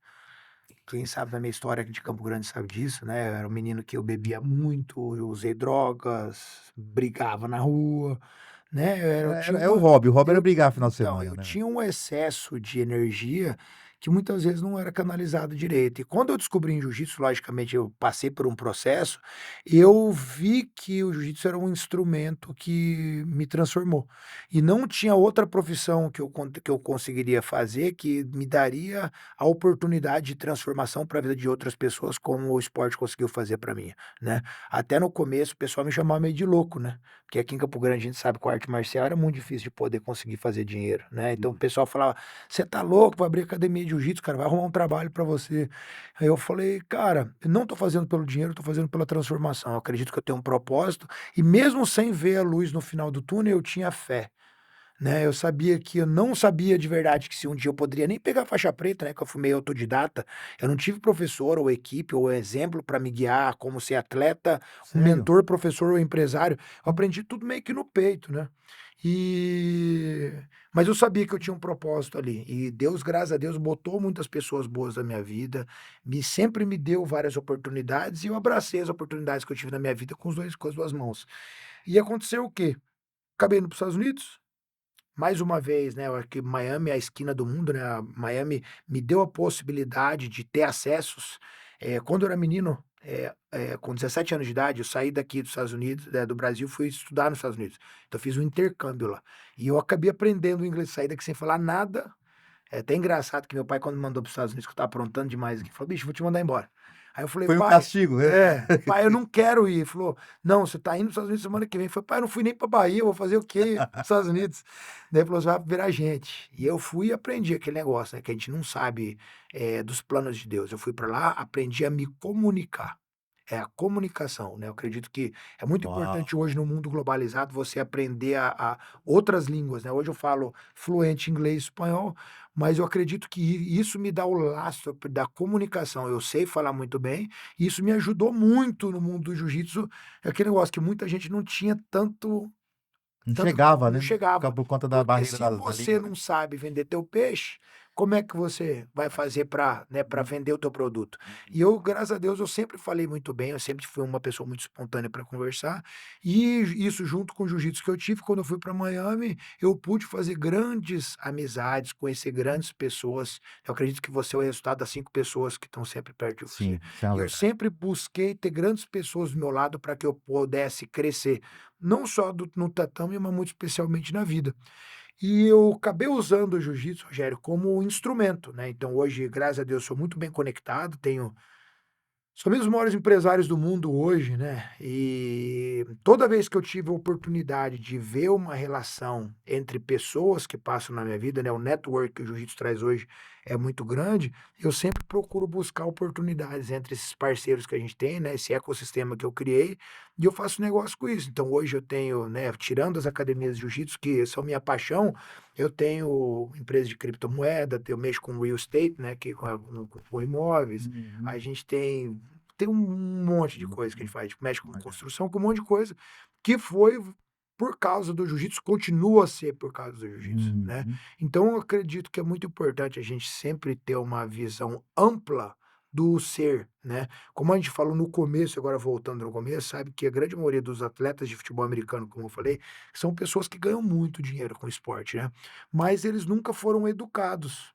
Quem sabe da minha história aqui de Campo Grande sabe disso, né? Eu era um menino que eu bebia muito, eu usei drogas, brigava na rua, né? Eu tinha É o hobby era eu, brigar final de então, semana, eu né? tinha um excesso de energia que muitas vezes não era canalizado direito. E quando eu descobri em jiu-jitsu, logicamente eu passei por um processo, eu vi que o jiu-jitsu era um instrumento que me transformou. E não tinha outra profissão que eu conseguiria fazer que me daria a oportunidade de transformação para a vida de outras pessoas, como o esporte conseguiu fazer para mim, né? Até no começo o pessoal me chamava meio de louco, né? Porque aqui em Campo Grande a gente sabe que o arte marcial era muito difícil de poder conseguir fazer dinheiro, né? Então o pessoal falava: você tá louco para abrir academia de jiu-jitsu, cara, vai arrumar um trabalho para você. Aí eu falei: cara, eu não tô fazendo pelo dinheiro, eu tô fazendo pela transformação. Eu acredito que eu tenho um propósito e mesmo sem ver a luz no final do túnel, eu tinha fé, né? Eu sabia que eu não sabia de verdade que se um dia eu poderia nem pegar faixa preta, né? Que eu fui meio autodidata. Eu não tive professor ou equipe ou exemplo para me guiar como ser atleta, um Sério? mentor, professor ou empresário. Eu aprendi tudo meio que no peito, né? E mas eu sabia que eu tinha um propósito ali. E Deus, graças a Deus, botou muitas pessoas boas na minha vida, sempre me deu várias oportunidades e eu abracei as oportunidades que eu tive na minha vida com as duas mãos. E aconteceu o quê? Acabei indo para os Estados Unidos, mais uma vez, né, eu acho que Miami é a esquina do mundo, né, a Miami me deu a possibilidade de ter acessos. Quando eu era menino, com 17 anos de idade, eu saí daqui dos Estados Unidos, do Brasil, fui estudar nos Estados Unidos. Então eu fiz um intercâmbio lá. E eu acabei aprendendo inglês, saí daqui sem falar nada. É até engraçado que meu pai, quando me mandou para os Estados Unidos, que eu estava aprontando demais aqui, falou: bicho, vou te mandar embora. Aí eu falei: Foi um pai, castigo, né? pai, eu não quero ir. Ele falou: não, você tá indo para os Estados Unidos semana que vem. Eu falei: pai, eu não fui nem para Bahia, eu vou fazer o quê nos Estados Unidos? Daí ele falou: você vai virar gente. E eu fui e aprendi aquele negócio, né, que a gente não sabe dos planos de Deus. Eu fui para lá, aprendi a me comunicar. É a comunicação, né? Eu acredito que é muito Uau. importante hoje no mundo globalizado você aprender a outras línguas, né? Hoje eu falo fluente inglês e espanhol, mas eu acredito que isso me dá o lastro da comunicação. Eu sei falar muito bem, e isso me ajudou muito no mundo do jiu-jitsu. É aquele negócio que muita gente não tinha Não tanto chegava, não né? chegava. Por conta da Porque barreira se da você língua, né? não sabe vender teu peixe, como é que você vai fazer para, né, para Uhum, vender o teu produto? E uhum. eu, graças a Deus, eu sempre falei muito bem, eu sempre fui uma pessoa muito espontânea para conversar. E isso junto com o jiu-jitsu que eu tive, quando eu fui para Miami, eu pude fazer grandes amizades, conhecer grandes pessoas. Eu acredito que você é o resultado das 5 pessoas que estão sempre perto de você. Sim, isso é uma E eu verdade. sempre busquei ter grandes pessoas do meu lado para que eu pudesse crescer, não só no tatame, mas muito especialmente na vida. E eu acabei usando o jiu-jitsu, Rogério, como instrumento, né? Então hoje, graças a Deus, sou muito bem conectado, tenho são mesmo os maiores empresários do mundo hoje, né? E toda vez que eu tive a oportunidade de ver uma relação entre pessoas que passam na minha vida, né? O network que o jiu-jitsu traz hoje é muito grande. Eu sempre procuro buscar oportunidades entre esses parceiros que a gente tem, né? Esse ecossistema que eu criei, e eu faço negócio com isso. Então hoje eu tenho, né? Tirando as academias de jiu-jitsu, que são minha paixão, eu tenho empresa de criptomoeda, eu mexo com real estate, né? Que com imóveis. A Uhum. gente tem um monte de coisa que a gente faz, a gente mexe com construção, com um monte de coisa, que foi por causa do jiu-jitsu, continua a ser por causa do jiu-jitsu, né. Uhum. Então eu acredito que é muito importante a gente sempre ter uma visão ampla do ser, né. Como a gente falou no começo, agora voltando no começo, sabe que a grande maioria dos atletas de futebol americano, como eu falei, são pessoas que ganham muito dinheiro com o esporte, né, mas eles nunca foram educados,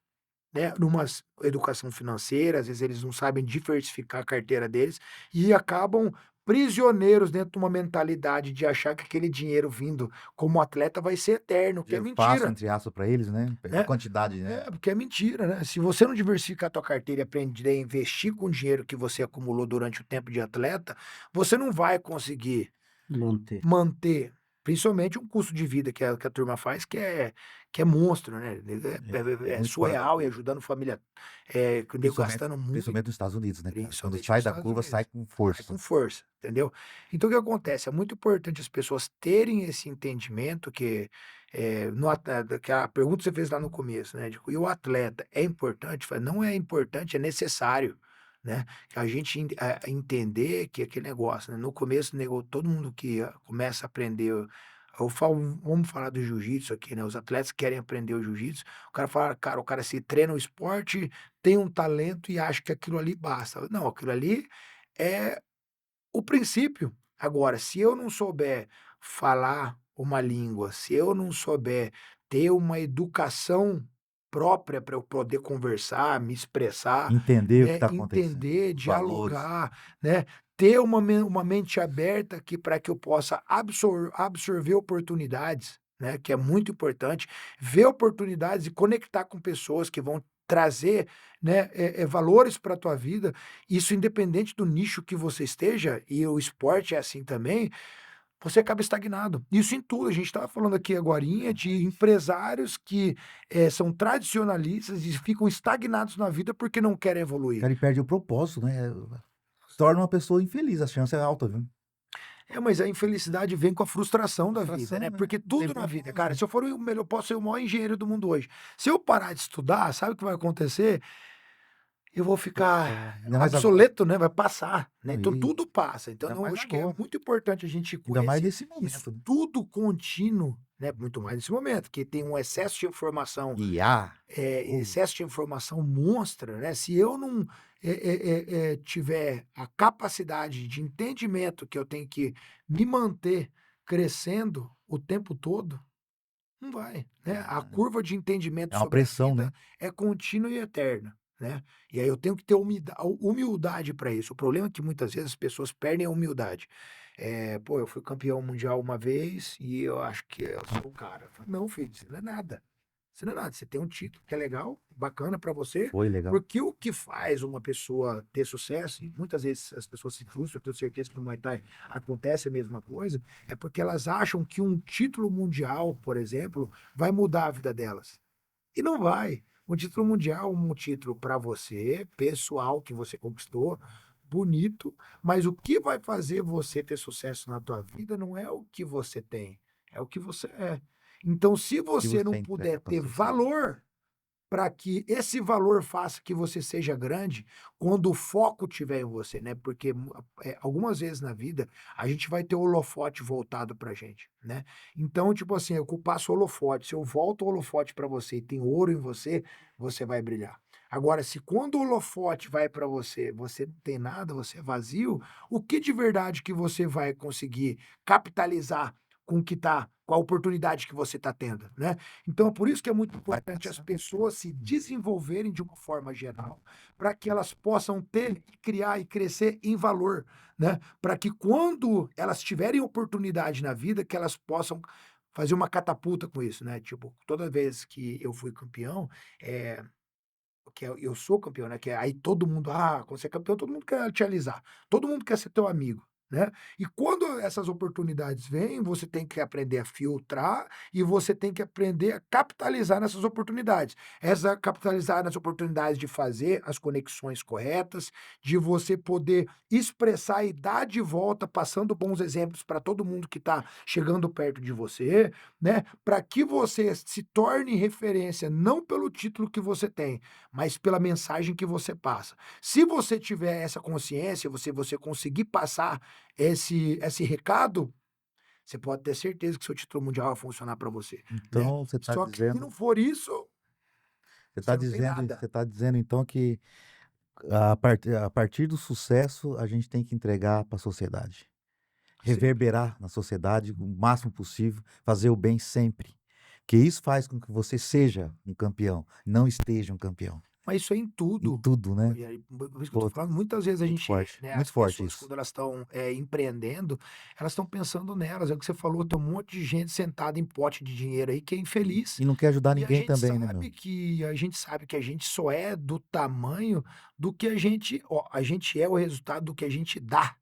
né, numa educação financeira, às vezes eles não sabem diversificar a carteira deles e acabam prisioneiros dentro de uma mentalidade de achar que aquele dinheiro vindo como atleta vai ser eterno, que é Dinheiro fácil, mentira, entre aspas, para eles, né? A né. quantidade, né? É, porque é mentira, né. Se você não diversificar a tua carteira e aprender a investir com o dinheiro que você acumulou durante o tempo de atleta, você não vai conseguir Manter. manter, principalmente um custo de vida que a turma faz, que é monstro, né, É é muito fora da surreal e curva. ajudando família, com o nego Principalmente, gastando muito, principalmente nos Estados Unidos, né, cara? Quando principalmente sai nos da Estados curva, sai Unidos. com Vai com força. força, entendeu. Então o que acontece, é muito importante as pessoas terem esse entendimento que, no que a pergunta que você fez lá no começo, né, de "e o atleta é importante?" Falei: "Não é importante, é necessário", né. A gente entender que aquele negócio, né, no começo nego todo mundo que começa a aprender, eu falo, vamos falar do jiu-jitsu aqui, né, os atletas que querem aprender o jiu-jitsu, o cara fala: "Cara, o cara se treina o esporte, tem um talento e acha que aquilo ali basta". Não, aquilo ali é o princípio. Agora, se eu não souber falar uma língua, se eu não souber ter uma educação própria para eu poder conversar, me expressar, Entender o que né, está acontecendo, entender, os valores. dialogar, né, ter uma mente aberta que para que eu possa absorver oportunidades, né, que é muito importante, ver oportunidades e conectar com pessoas que vão trazer, né, valores para a tua vida, isso independente do nicho que você esteja, e o esporte é assim também, você acaba estagnado. Isso em tudo, a gente estava falando aqui agorinha de empresários que, são tradicionalistas e ficam estagnados na vida porque não querem O evoluir. cara perde o propósito, né? Se torna uma pessoa infeliz, a chance é alta, viu? É, mas a infelicidade vem com a frustração da vida, Frustração, né, né? porque Não tem tudo na vida, cara, propósito. se eu for o melhor, eu posso ser o maior engenheiro do mundo hoje. Se eu parar de estudar, sabe o que vai acontecer? Eu vou ficar Ainda mais agora. obsoleto, né, vai passar, né, Não, então e tudo passa, então ainda não, eu mais acho que é agora. muito importante a gente com Ainda mais esse nesse momento, né? estudo contínuo, né, muito mais nesse momento, que tem um excesso de informação, IA. excesso de informação monstra, né, se eu não, tiver a capacidade de entendimento que eu tenho que me manter crescendo o tempo todo, não vai, né. A curva de entendimento É uma sobre a pressão, vida né? é contínua e eterna, né. E aí eu tenho que ter humildade para isso. O problema é que muitas vezes as pessoas perdem a humildade. "Pô, eu fui campeão mundial uma vez e eu acho que eu sou o cara". Eu falo: "Não, filho, você não é nada. Você não é nada. Você tem um título que é legal, bacana para você", Foi legal. porque o que faz uma pessoa ter sucesso, e muitas vezes as pessoas se frustram, eu tenho certeza que no Muay Thai acontece a mesma coisa, é porque elas acham que um título mundial, por exemplo, vai mudar a vida delas. E não vai. Um título mundial, um título para você, pessoal, que você conquistou, bonito, mas o que vai fazer você ter sucesso na tua vida não é o que você tem, é o que você é. Então, se Que você você não puder entrega para a ter sociedade. valor para que esse valor faça que você seja grande, quando o foco estiver em você, né, porque algumas vezes na vida, a gente vai ter o holofote voltado pra gente, né. Então, tipo assim, eu passo o holofote, se eu volto o holofote pra você e tem ouro em você, você vai brilhar. Agora, se quando o holofote vai pra você, você não tem nada, você é vazio, o que de verdade que você vai conseguir capitalizar com a oportunidade que você tá tendo, né. Então, é por isso que é muito Vai importante as passar. pessoas se desenvolverem de uma forma geral, para que elas possam ter, criar e crescer em valor, né? Para que quando elas tiverem oportunidade na vida, que elas possam fazer uma catapulta com isso, né? Tipo, toda vez que eu fui campeão, é, que eu sou campeão, né? Que aí todo mundo, quando você é campeão, todo mundo quer te alisar, todo mundo quer ser teu amigo, né? E quando essas oportunidades vêm, você tem que aprender a filtrar e você tem que aprender a capitalizar nessas oportunidades. Essa capitalizar nas oportunidades de fazer as conexões corretas, de você poder expressar e dar de volta, passando bons exemplos para todo mundo que está chegando perto de você, né? Para que você se torne referência não pelo título que você tem, mas pela mensagem que você passa. Se você tiver essa consciência, você conseguir passar esse recado, você pode ter certeza que seu título mundial vai funcionar para você, né. Então, você está Só que se dizendo não for isso, você está você não tem dizendo nada. você está dizendo então que A partir do sucesso, a gente tem que entregar para a sociedade. Sempre. Reverberar na sociedade o máximo possível, fazer o bem sempre. Que isso faz com que você seja um campeão, não esteja um campeão. Mas isso é em Em tudo. tudo, né? E aí, por isso que eu tô Pô, falando, muitas vezes a gente, né, as muito forte pessoas isso. quando elas estão empreendendo, elas estão pensando nelas. É o que você falou, tem um monte de gente sentada em pote de dinheiro aí que é infeliz. E não quer ajudar E a ninguém gente também, né, meu? sabe que a gente só é do tamanho do que a gente, ó, a gente é o resultado do que a gente dá,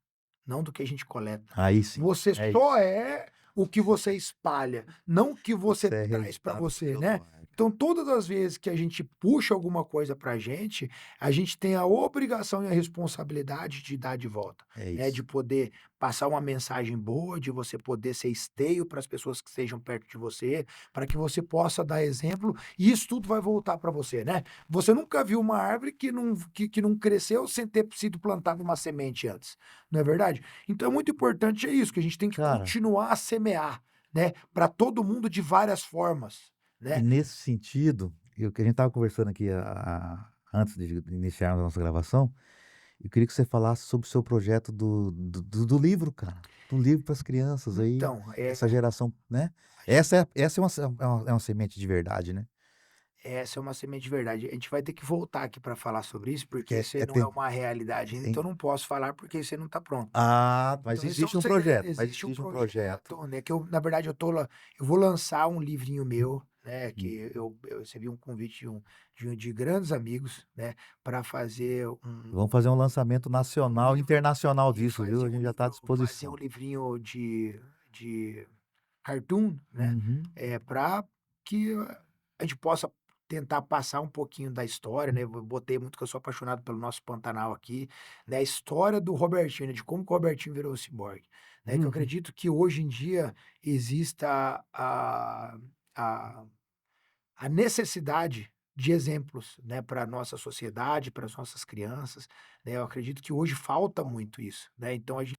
não do que a gente coleta. Aí sim, Você é só isso. é o que você espalha, não o que você Você é traz para resultado do você, seu né? lar, cara. Então, todas as vezes que a gente puxa alguma coisa pra a gente tem a obrigação e a responsabilidade de dar de volta, É né? De isso. poder passar uma mensagem boa, de você poder ser esteio para as pessoas que estejam perto de você, para que você possa dar exemplo, e isso tudo vai voltar para você, né? Você nunca viu uma árvore que não cresceu sem ter sido plantada uma semente antes, não é verdade? Então, é muito importante é isso, que a gente tem que Cara, continuar a semear, né? Para todo mundo de várias formas, e né? nesse sentido, o que a gente estava conversando aqui antes de iniciarmos a nossa gravação, eu queria que você falasse sobre o seu projeto do livro, cara. Do livro para as crianças aí, Então, essa geração, né? Essa é uma semente de verdade, né? essa é uma semente de verdade. A gente vai ter que voltar aqui para falar sobre isso, Porque porque isso aí não é uma realidade ainda, então eu não posso falar porque isso aí não está pronto. Ah, mas Então, esse é um existe um segredo. projeto, mas Existe um existe um projeto. projeto, né? Que eu, na verdade, eu vou lançar um livrinho meu, né? Hum. Que eu recebi um convite de grandes amigos, né? Para fazer Vamos fazer um lançamento um nacional e livro internacional e disso, viu? A gente já está à fazer um disposição. livrinho de cartoon, né? Uhum. Para que a gente possa tentar passar um pouquinho da história, né? Eu botei muito que eu sou apaixonado pelo nosso Pantanal aqui, né? A história do Robertinho, né? De como que o Robertinho virou ciborgue, né? Que eu Uhum. acredito que hoje em dia exista a, a necessidade de exemplos, né? Para a nossa sociedade, para as nossas crianças, né? Eu acredito que hoje falta muito isso, né? Então a gente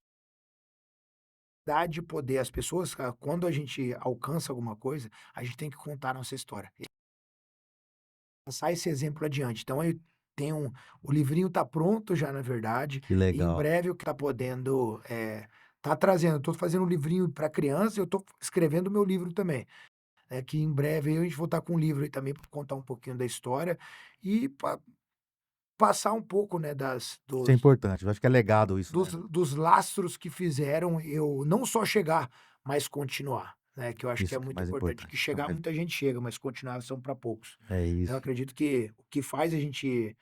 dá de poder as pessoas, quando a gente alcança alguma coisa, a gente tem que contar a nossa história. Passar esse exemplo adiante. Então eu tenho o livrinho tá pronto já, na verdade, Que e em legal. breve eu tá podendo, tá trazendo, eu tô fazendo um livrinho para criança, eu tô escrevendo o meu livro também, que em breve aí a gente vou estar com um livro aí também para contar um pouquinho da história e passar um pouco, né, Isso é importante, eu acho que é legado isso, né, meu? dos lastros que fizeram eu não só chegar, mas continuar, né, que eu acho que é Isso que é muito mais importante, que importante, isso é chegar mais muita gente chega, mas continuar são para poucos. é Eu isso. acredito que o que faz a gente,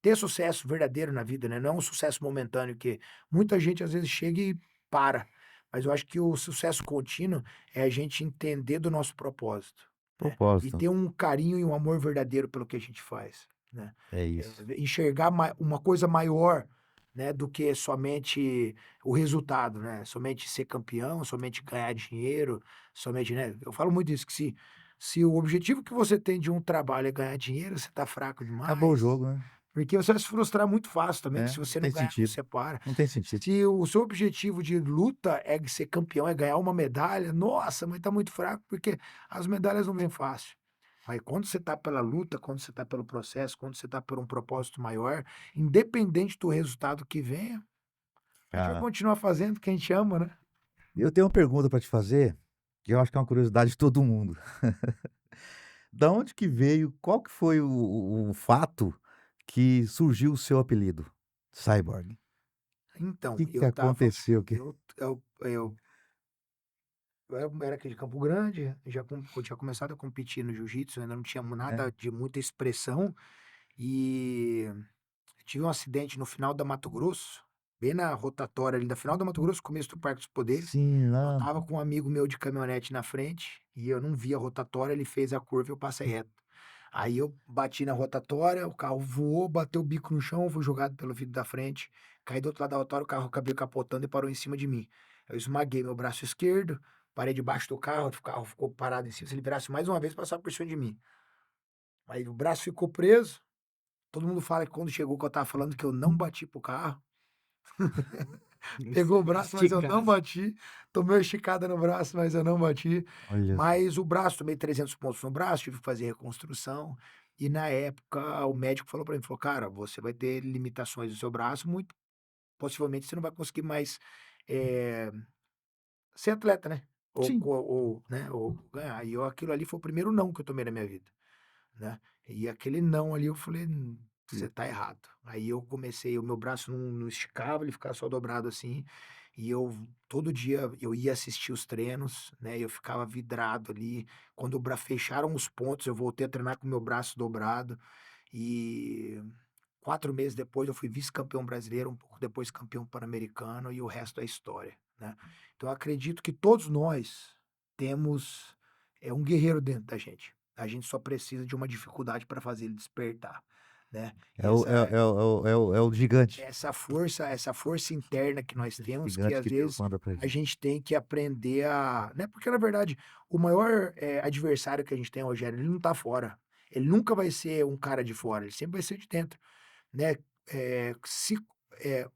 ter sucesso verdadeiro na vida, né, não é um sucesso momentâneo que muita gente às vezes chega e para, mas eu acho que o sucesso contínuo é a gente entender do nosso propósito, né, e Propósito, ter um carinho e um amor verdadeiro pelo que a gente faz, né. é isso. Enxergar uma coisa maior, né, do que somente o resultado, né, somente ser campeão, somente ganhar dinheiro, somente, né, eu falo muito isso, que se o objetivo que você tem de um trabalho é ganhar dinheiro, você tá fraco Acabou o demais, jogo, né. porque você vai se frustrar muito fácil também, que É, se não você não tem ganhar, sentido, você para. não tem sentido. Se o seu objetivo de luta é ser campeão, é ganhar uma medalha, nossa, mas tá muito fraco, porque as medalhas não vêm fácil. Aí quando você tá pela luta, quando você tá pelo processo, quando você tá por um propósito maior, independente do resultado que venha, a gente vai Cara, continuar fazendo o que a gente ama, né. eu tenho uma pergunta para te fazer, que eu acho que é uma curiosidade de todo mundo. Da onde que veio qual que foi o fato que surgiu o seu apelido, Cyborg? Então, Que aconteceu que eu era aqui de Campo Grande, eu tinha começado a competir no jiu-jitsu, ainda não tinha é, nada de muita expressão, e tive um acidente no final da Mato Grosso, bem na rotatória ali da final da Mato Grosso, começo do Parque dos Poderes. sim, Eu lá estava com um amigo meu de caminhonete na frente e eu não vi a rotatória, ele fez a curva e eu passei reto. Aí eu bati na rotatória, o carro voou, bateu o bico no chão, fui jogado pelo vidro da frente, caí do outro lado da rotatória, o carro acabou capotando e parou em cima de mim. Eu esmaguei meu braço esquerdo, parei debaixo do carro, o carro ficou parado em cima. Se ele virasse mais uma vez, passava por cima de mim. Aí o braço ficou preso. Todo mundo fala que quando chegou que eu tava falando que eu não bati pro carro. Pegou o braço, mas eu não Esticado. bati. Tomei uma esticada no braço, mas eu não bati. olha só. Mas o braço, tomei 300 pontos no braço, tive que fazer reconstrução. E na época o médico falou pra mim, falou: "Cara, você vai ter limitações no seu braço, muito possivelmente você não vai conseguir mais, eh, ser atleta, né, Sim. ou ganhar". E eu aquilo ali foi o primeiro não que eu tomei na minha vida, né. E aquele não ali eu falei: você tá errado". Aí eu comecei o meu braço não esticava, ele ficava só dobrado assim, e eu todo dia eu ia assistir os treinos, né, e eu ficava vidrado ali. Quando o bra fecharam os pontos, eu voltei a treinar com o meu braço dobrado, e 4 meses depois eu fui vice-campeão brasileiro, um pouco depois campeão pan-americano e o resto é história, né. Então eu acredito que todos nós temos, um guerreiro dentro da gente. A gente só precisa de uma dificuldade para fazer ele despertar, né. É o é o é o é o é o gigante. Essa força interna que nós temos que Gigante às que Deus vezes manda pra a gente. gente tem que aprender a, né, porque na verdade o maior, adversário que a gente tem, Rogério, ele não tá fora. Ele nunca vai ser um cara de fora, ele sempre vai ser de dentro. Né, se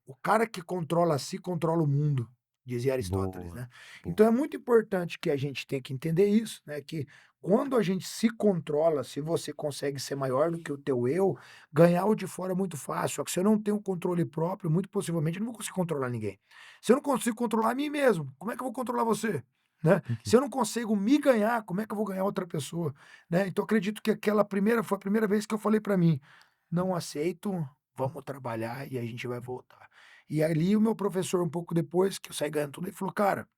o cara que controla a si, controla o mundo, dizia Aristóteles, Boa, né. boa. Então é muito importante que a gente tenha que entender isso, né, que quando a gente se controla, se você consegue ser maior do que o teu eu, ganhar o de fora é muito fácil, só que se eu não tenho um controle próprio, muito possivelmente eu não vou conseguir controlar ninguém. Se eu não consigo controlar a mim mesmo, como é que eu vou controlar você, né? Tem que Se eu não consigo me ganhar, como é que eu vou ganhar outra pessoa, né? Então acredito que aquela primeira foi a primeira vez que eu falei para mim: "Não aceito, vamos trabalhar e a gente vai voltar". E ali o meu professor, um pouco depois que eu saí ganhando tudo, ele falou: "Cara,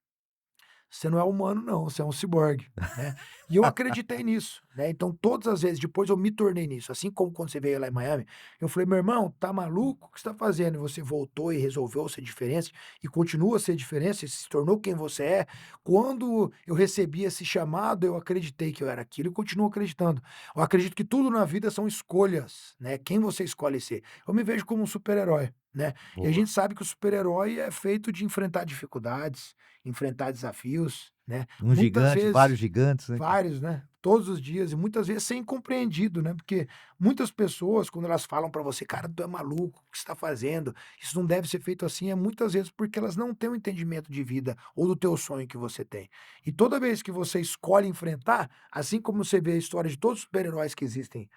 você não é humano não, você é um ciborgue", né. E eu acreditei nisso, né, então todas as vezes depois eu me tornei nisso, assim como quando você veio lá em Miami, eu falei: "Meu irmão, tá maluco? O que você tá fazendo?" E você voltou e resolveu ser diferença, e continua a ser diferença, e se tornou quem você é. Quando eu recebi esse chamado, eu acreditei que eu era aquilo e continuo acreditando. Eu acredito que tudo na vida são escolhas, né, quem você escolhe ser. Eu me vejo como um super-herói, né, e a boa. gente sabe que o super-herói é feito de enfrentar dificuldades, enfrentar desafios, né, Um muitas gigante, vários vezes gigantes, né, que vários, né, todos os dias e muitas vezes ser incompreendido, né, porque muitas pessoas quando elas falam para você: "Cara, tu é maluco, o que você tá fazendo? Isso não deve ser feito assim", é muitas vezes porque elas não têm um entendimento de vida ou do teu sonho que você tem. E toda vez que você escolhe enfrentar, assim como você vê a história de todos os super-heróis que existem,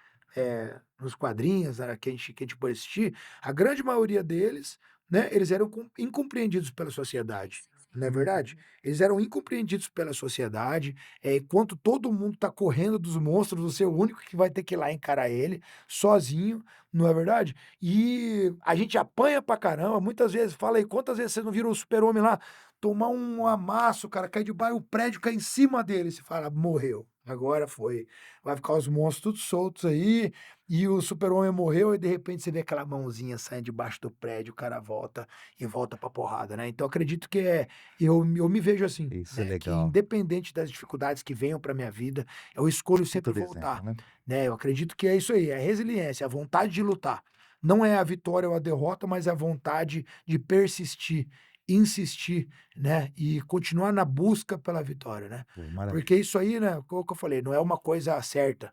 nos quadrinhos, que a gente pode assistir, a grande maioria deles, né, eles eram incompreendidos pela sociedade, não é verdade? Eles eram incompreendidos pela sociedade, enquanto todo mundo tá correndo dos monstros, você é o único que vai ter que ir lá encarar ele, sozinho, não é verdade? E a gente apanha pra caramba, muitas vezes, fala aí, quantas vezes vocês não viram o super-homem lá tomar um amasso, cara, cair de baixo, o prédio cai em cima dele, você fala: "Morreu, agora foi". Vai ficar os monstros tudo soltos aí, e o super-homem morreu e de repente você vê aquela mãozinha saindo debaixo do prédio, o cara volta e volta pra porrada, né. Então acredito que eu me vejo assim, isso é né, que legal. independente das dificuldades que venham para minha vida, eu escolho Puta sempre do exemplo, voltar, né. né. Eu acredito que é isso aí, é a resiliência, a vontade de lutar. Não é a vitória ou a derrota, mas é a vontade de persistir, insistir, né, e continuar na busca pela vitória, né. Pô, Porque maravilha. isso aí, né, como que eu falei, não é uma coisa certa,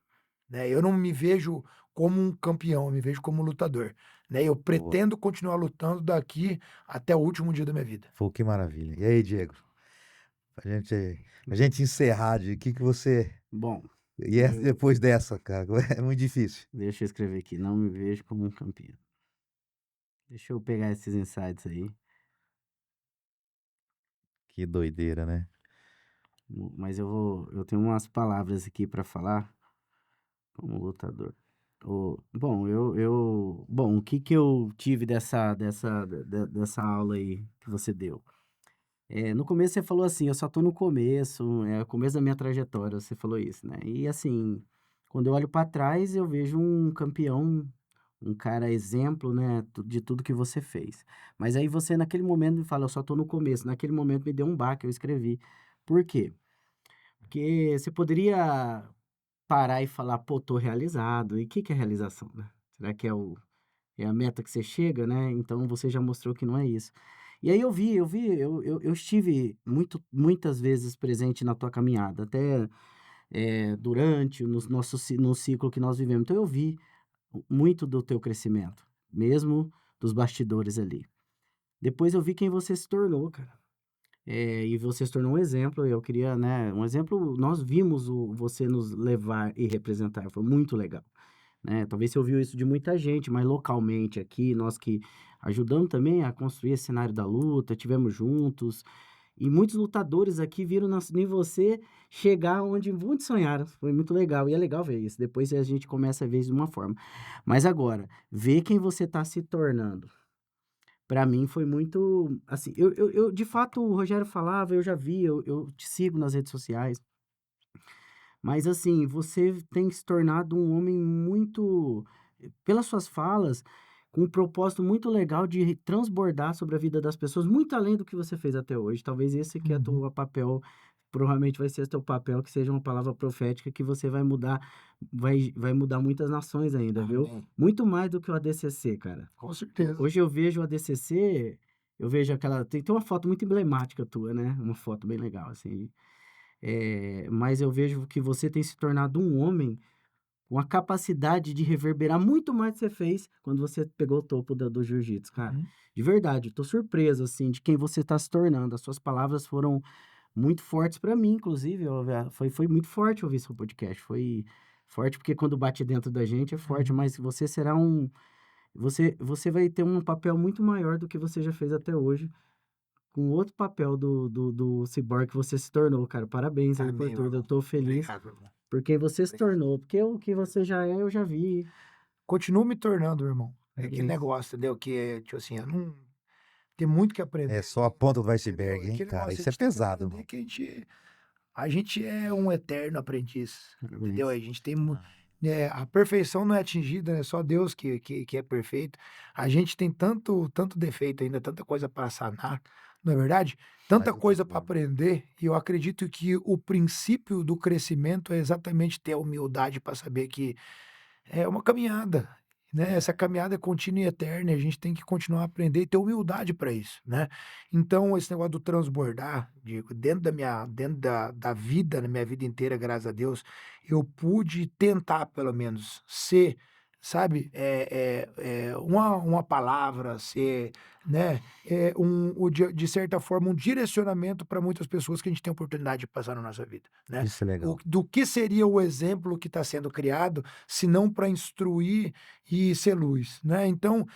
né. Eu não me vejo como um campeão, eu me vejo como um lutador, né. Eu Boa. pretendo continuar lutando daqui até o último dia da minha vida. Pô, que maravilha. E aí, Diego, pra gente encerrar de que você Bom, e essa eu depois dessa, cara, é muito difícil. deixa eu escrever aqui, não me vejo como um campeão. Deixa eu pegar esses insights aí, Que doideira, né. mas eu tenho umas palavras aqui para falar como lutador. Bom, o que que eu tive dessa aula aí que você deu? No começo você falou assim: "Eu só tô no começo, é o começo da minha trajetória", você falou isso, né. E assim, quando eu olho para trás eu vejo um campeão, um cara exemplo, né, de tudo que você fez. Mas aí você naquele momento me fala: "Eu só tô no começo", naquele momento me deu um baque, eu escrevi. Por quê? Porque você poderia parar e falar: "Pô, tô realizado", e o que que é realização, né? Será que é a meta que você chega, né, então você já mostrou que não é isso. E aí eu estive muitas vezes presente na tua caminhada, até, durante no ciclo que nós vivemos, então eu vi muito do teu crescimento, mesmo dos bastidores ali. Depois eu vi quem você se tornou, cara, e você se tornou um exemplo, e eu queria, né, um exemplo nós vimos você nos levar e representar, foi muito legal. né? Talvez você ouviu isso de muita gente, mas localmente aqui, nós que ajudamos também a construir esse cenário da luta, tivemos juntos, e muitos lutadores aqui viram em você chegar onde muitos sonharam. Foi muito legal. E é legal ver isso. Depois a gente começa a ver isso de uma forma. Mas agora, ver quem você está se tornando. Para mim foi muito. Assim, de fato, o Rogério falava, eu já vi, eu te sigo nas redes sociais. Mas assim, você tem se tornado um homem muito, pelas suas falas, com um propósito muito legal de transbordar sobre a vida das pessoas, muito além do que você fez até hoje. Talvez esse que é o Uhum. teu papel, provavelmente vai ser o teu papel, que seja uma palavra profética que você vai mudar muitas nações ainda, viu? Amém. Muito mais do que o ADCC, cara. Com certeza. Hoje eu vejo o ADCC, eu vejo aquela, tem uma foto muito emblemática tua, né? Uma foto bem legal, assim. Mas eu vejo que você tem se tornado um homem com a capacidade de reverberar muito mais do que você fez quando você pegou o topo do jiu-jitsu, cara. Uhum. De verdade, eu tô surpreso, assim, de quem você tá se tornando. As suas palavras foram muito fortes pra mim, inclusive. Foi muito forte ouvir seu podcast. Foi forte porque quando bate dentro da gente é forte, Uhum. mas você será um. Você vai ter um papel muito maior do que você já fez até hoje, com outro papel do ciborgue que você se tornou, cara. Parabéns aí por Amém, meu tudo. Eu irmão. tô feliz Obrigado, meu irmão. por quem você se Obrigado. tornou, porque o que você já é, eu já vi. Continuo me tornando, irmão. É aquele Parabéns. negócio, entendeu? Que é, tipo assim, eu não tem muito que É aprender só a ainda, ponta do entendeu? iceberg, É hein, aquele cara? negócio, a Isso é gente tem que pesado, aprender irmão. que a gente é um eterno aprendiz, entendeu? Parabéns. A gente tem, a perfeição não é atingida, é só Deus que é perfeito. A gente tem tanto defeito ainda, tanta coisa para sanar, não é verdade? Mais Tanta do que coisa para tudo. aprender, e eu acredito que o princípio do crescimento é exatamente ter a humildade para saber que é uma caminhada, né, essa caminhada é contínua e eterna, e a gente tem que continuar a aprender e ter humildade para isso, né. Então esse negócio do transbordar, digo, dentro da vida, na minha vida inteira, graças a Deus, eu pude tentar pelo menos ser, sabe, uma palavra, ser, né, de certa forma, um direcionamento para muitas pessoas que a gente tem a oportunidade de passar na nossa vida, né. Isso é legal. Do que seria o exemplo que está sendo criado, se não para instruir e ser luz, né. Então,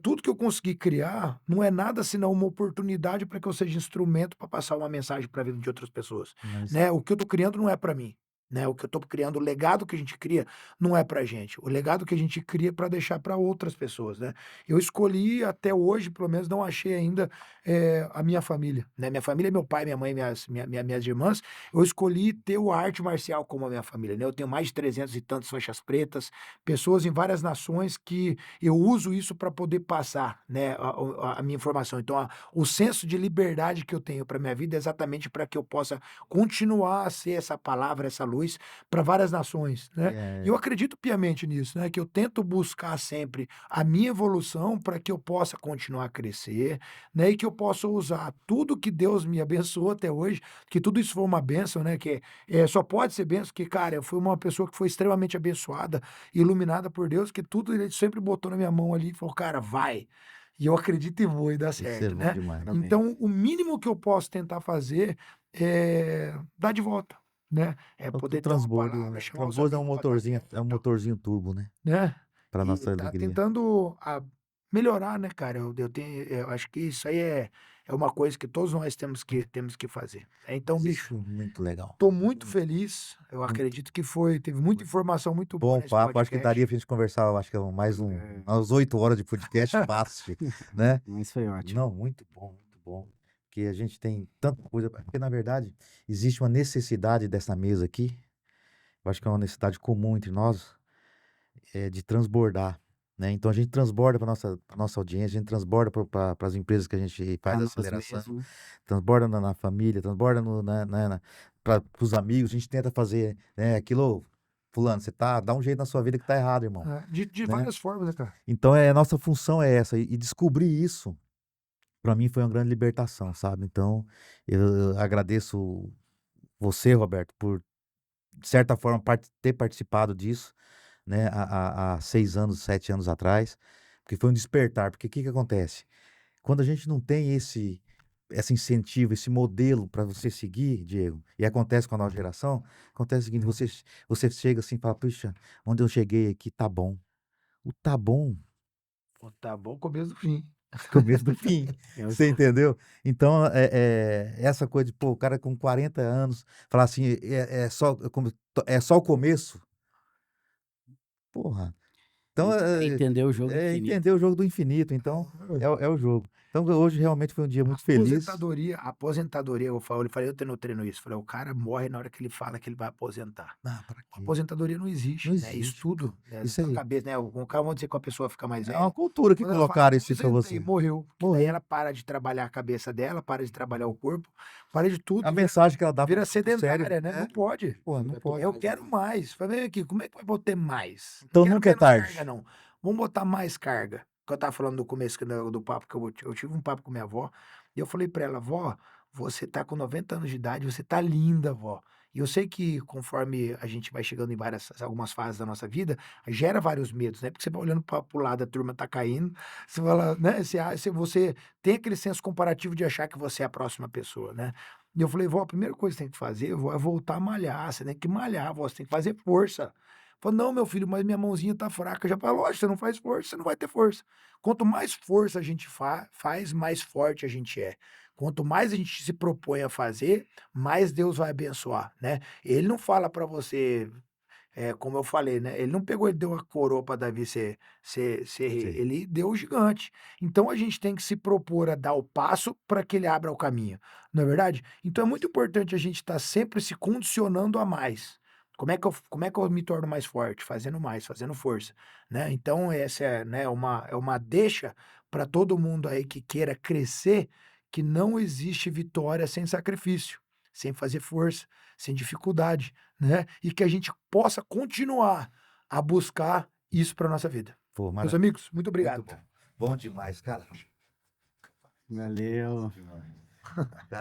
tudo que eu consegui criar não é nada senão uma oportunidade para que eu seja instrumento para passar uma mensagem para a vida de outras pessoas, Mas né. O que eu estou criando não é para mim, né, o que eu estou criando, o legado que a gente cria não é para gente, o legado que a gente cria é para deixar para outras pessoas, né. Eu escolhi até hoje, pelo menos não achei ainda, a minha família, né, minha família é meu pai, minha mãe, minhas irmãs, eu escolhi ter o arte marcial como a minha família, né, eu tenho mais de 300 e tantas faixas pretas, pessoas em várias nações que eu uso isso para poder passar, né, a minha informação. Então o senso de liberdade que eu tenho para minha vida é exatamente para que eu possa continuar a ser essa palavra, essa luz para várias nações, né. E é, eu acredito piamente nisso, né, que eu tento buscar sempre a minha evolução para que eu possa continuar a crescer, né, e que eu possa usar tudo que Deus me abençoou até hoje, que tudo isso foi uma bênção, né, que, só pode ser bênção, que, cara, eu fui uma pessoa que foi extremamente abençoada, iluminada por Deus, que tudo ele sempre botou na minha mão ali e falou: "Cara, vai". E eu acredito e vou e dá isso é certo, bom né. demais. Então o mínimo que eu posso tentar fazer é dar de volta, né, é O poder ter uma transbordo, palavra, né? O chamar os transbordo amigos para estar perto é um e tal, motorzinho turbo, né? né. Para E nossa tá alegria. tentando melhorar, né, cara, eu acho que isso aí é uma coisa que todos nós temos que fazer. Então, bicho, Isso é muito legal. tô muito feliz, eu Muito acredito que teve muita informação muito boa bom nesse papo. Acho que daria podcast. pra gente conversar, eu acho que É. umas 8 horas de podcast fácil, né? Mas foi ótimo. Não, muito bom, muito bom. Porque a gente tem tanta coisa. Porque, na verdade, existe uma necessidade dessa mesa aqui. Eu acho que é uma necessidade comum entre nós, de transbordar, né? Então a gente transborda para nossa audiência, a gente transborda para as empresas que a gente Pra faz nós aceleração, mesmos. transborda na família, transborda para os amigos. A gente tenta fazer, né, aquilo, fulano, dá um jeito na sua vida que tá errado, irmão, De né? várias formas, né, cara. Então nossa função é essa, e descobrir isso, para mim foi uma grande libertação, sabe? Então eu agradeço você, Roberto, por, de certa forma, ter participado disso, né, há 6 anos, 7 anos atrás, porque foi um despertar. Porque o que que acontece? Quando a gente não tem esse incentivo, esse modelo para você seguir, Diego, e acontece com a nova geração, acontece o seguinte, você chega assim e fala, puxa, onde eu cheguei aqui tá bom. O tá bom, Pô, tá bom, começo do fim. começo do fim, Eu você entendeu? Então, essa coisa de, pô, o cara com 40 anos, falar assim, é só o começo, porra. Então, entender o jogo é infinito. entender o jogo do infinito, então, é o jogo. Então, hoje realmente foi um dia muito feliz. Aposentadoria, eu treino isso. Falei, o cara morre na hora que ele fala que ele vai aposentar. Ah, para A quê? aposentadoria não Não existe, né? Isso existe. tudo, né? Isso Na aí. cabeça, né? O cara, vamos dizer que a pessoa fica mais É uma velha. cultura que Quando ela fala, colocaram isso aí pra aposentei, você. morreu. Que daí Morreu. ela para de trabalhar a cabeça dela, para de trabalhar o corpo, para de tudo A e vira, mensagem que ela dá pro vira cérebro sedentária, né? Não é, pode. pô, não pode. Eu quero mais. Falei, vem aqui, como é que eu vou ter mais? Não Então quero nunca é menos carga, tarde. não. Vamos botar mais carga. Que eu tava falando no começo do papo, que eu tive um papo com minha avó, e eu falei pra ela, vó, você tá com 90 anos de idade, você tá linda, vó. E eu sei que conforme a gente vai chegando em algumas fases da nossa vida, gera vários medos, né? Porque você vai olhando pro lado, a turma tá caindo, você fala, né? Você tem aquele senso comparativo de achar que você é a próxima pessoa, né? E eu falei, vó, a primeira coisa que você tem que fazer, vó, é voltar a malhar. Você tem que malhar, vó, você tem que fazer força. Falou, não, meu filho, mas minha mãozinha tá fraca. Já falou, lógico, você não faz força, você não vai ter força. Quanto mais força a gente faz, mais forte a gente é. Quanto mais a gente se propõe a fazer, mais Deus vai abençoar, né? Ele não fala para você, como eu falei, né? Ele não pegou e deu a coroa para Davi ser rei. Sim. Ele deu o gigante. Então a gente tem que se propor a dar o passo para que ele abra o caminho. Não é verdade? Então é muito importante a gente estar sempre se condicionando a mais. Como é que eu me torno mais forte? Fazendo mais, fazendo força, né? Então essa é, né, uma deixa para todo mundo aí que queira crescer, que não existe vitória sem sacrifício, sem fazer força, sem dificuldade, né? E que a gente possa continuar a buscar isso para nossa vida. Pô, Meus maravilha. amigos, muito Muito obrigado. bom. Bom demais, cara. Valeu. Demais.